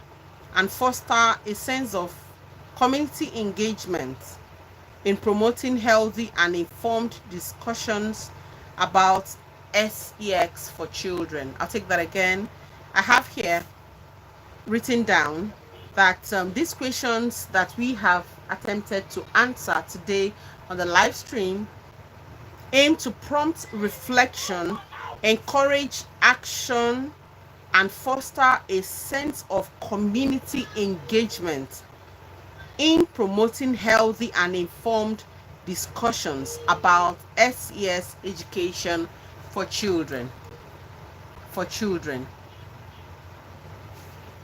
and foster a sense of community engagement in promoting healthy and informed discussions about S8x for children. I'll take that again. I have here written down that these questions that we have attempted to answer today on the live stream aim to prompt reflection, encourage action, and foster a sense of community engagement in promoting healthy and informed discussions about SES education for children. For children.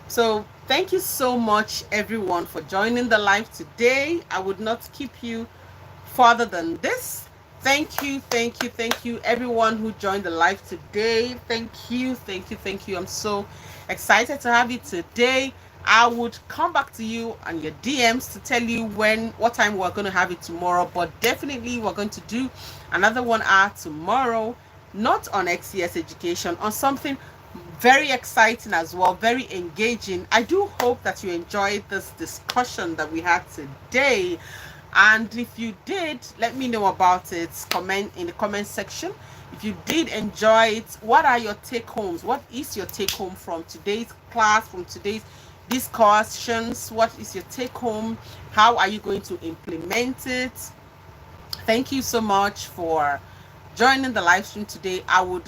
So thank you so much, everyone, for joining the live today. I would not keep you further than this. Thank you, thank you, thank you, everyone who joined the live today. Thank you, thank you, thank you. I'm so excited to have you today. I would come back to you on your DMs to tell you what time we're going to have it tomorrow, but definitely we're going to do another 1 hour tomorrow, not on SES education, on something very exciting as well, very engaging. I do hope that you enjoyed this discussion that we had today. And if you did, let me know about it. Comment in the comment section. If you did enjoy it, what are your take homes? What is your take home from today's class, from today's discussions? What is your take home? How are you going to implement it? Thank you so much for joining the live stream today. I would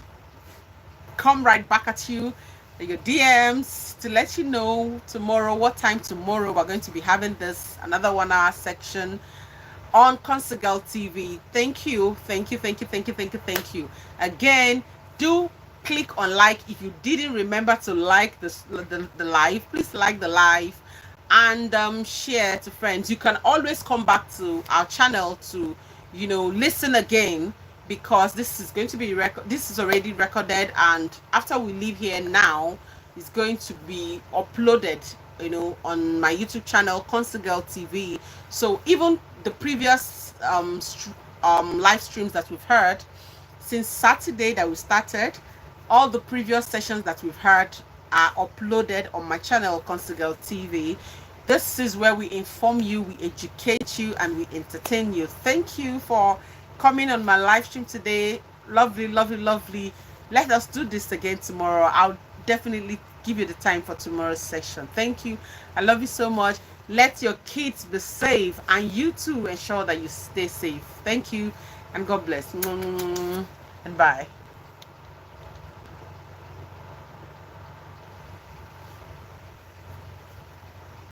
come right back at you, your DMs, to let you know tomorrow, what time tomorrow we're going to be having this another 1 hour section on Consegal TV. Thank you, thank you, thank you, thank you, thank you, thank you. Again, do click on like. If you didn't remember to like the live, please like the live and share to friends. You can always come back to our channel to listen again, because this is going to be this is already recorded, and after we leave here now, it's going to be uploaded on my YouTube channel, Consegal TV. So even the previous live streams that we've heard since Saturday that we started, all the previous sessions that we've heard are uploaded on my channel, Consegal TV. This is where we inform you, we educate you, and we entertain you. Thank you for coming on my live stream today. Lovely, lovely, lovely. Let us do this again tomorrow. I'll definitely give you the time for tomorrow's session. Thank you. I love you so much. Let your kids be safe, and you too ensure that you stay safe. Thank you, and God bless. And bye.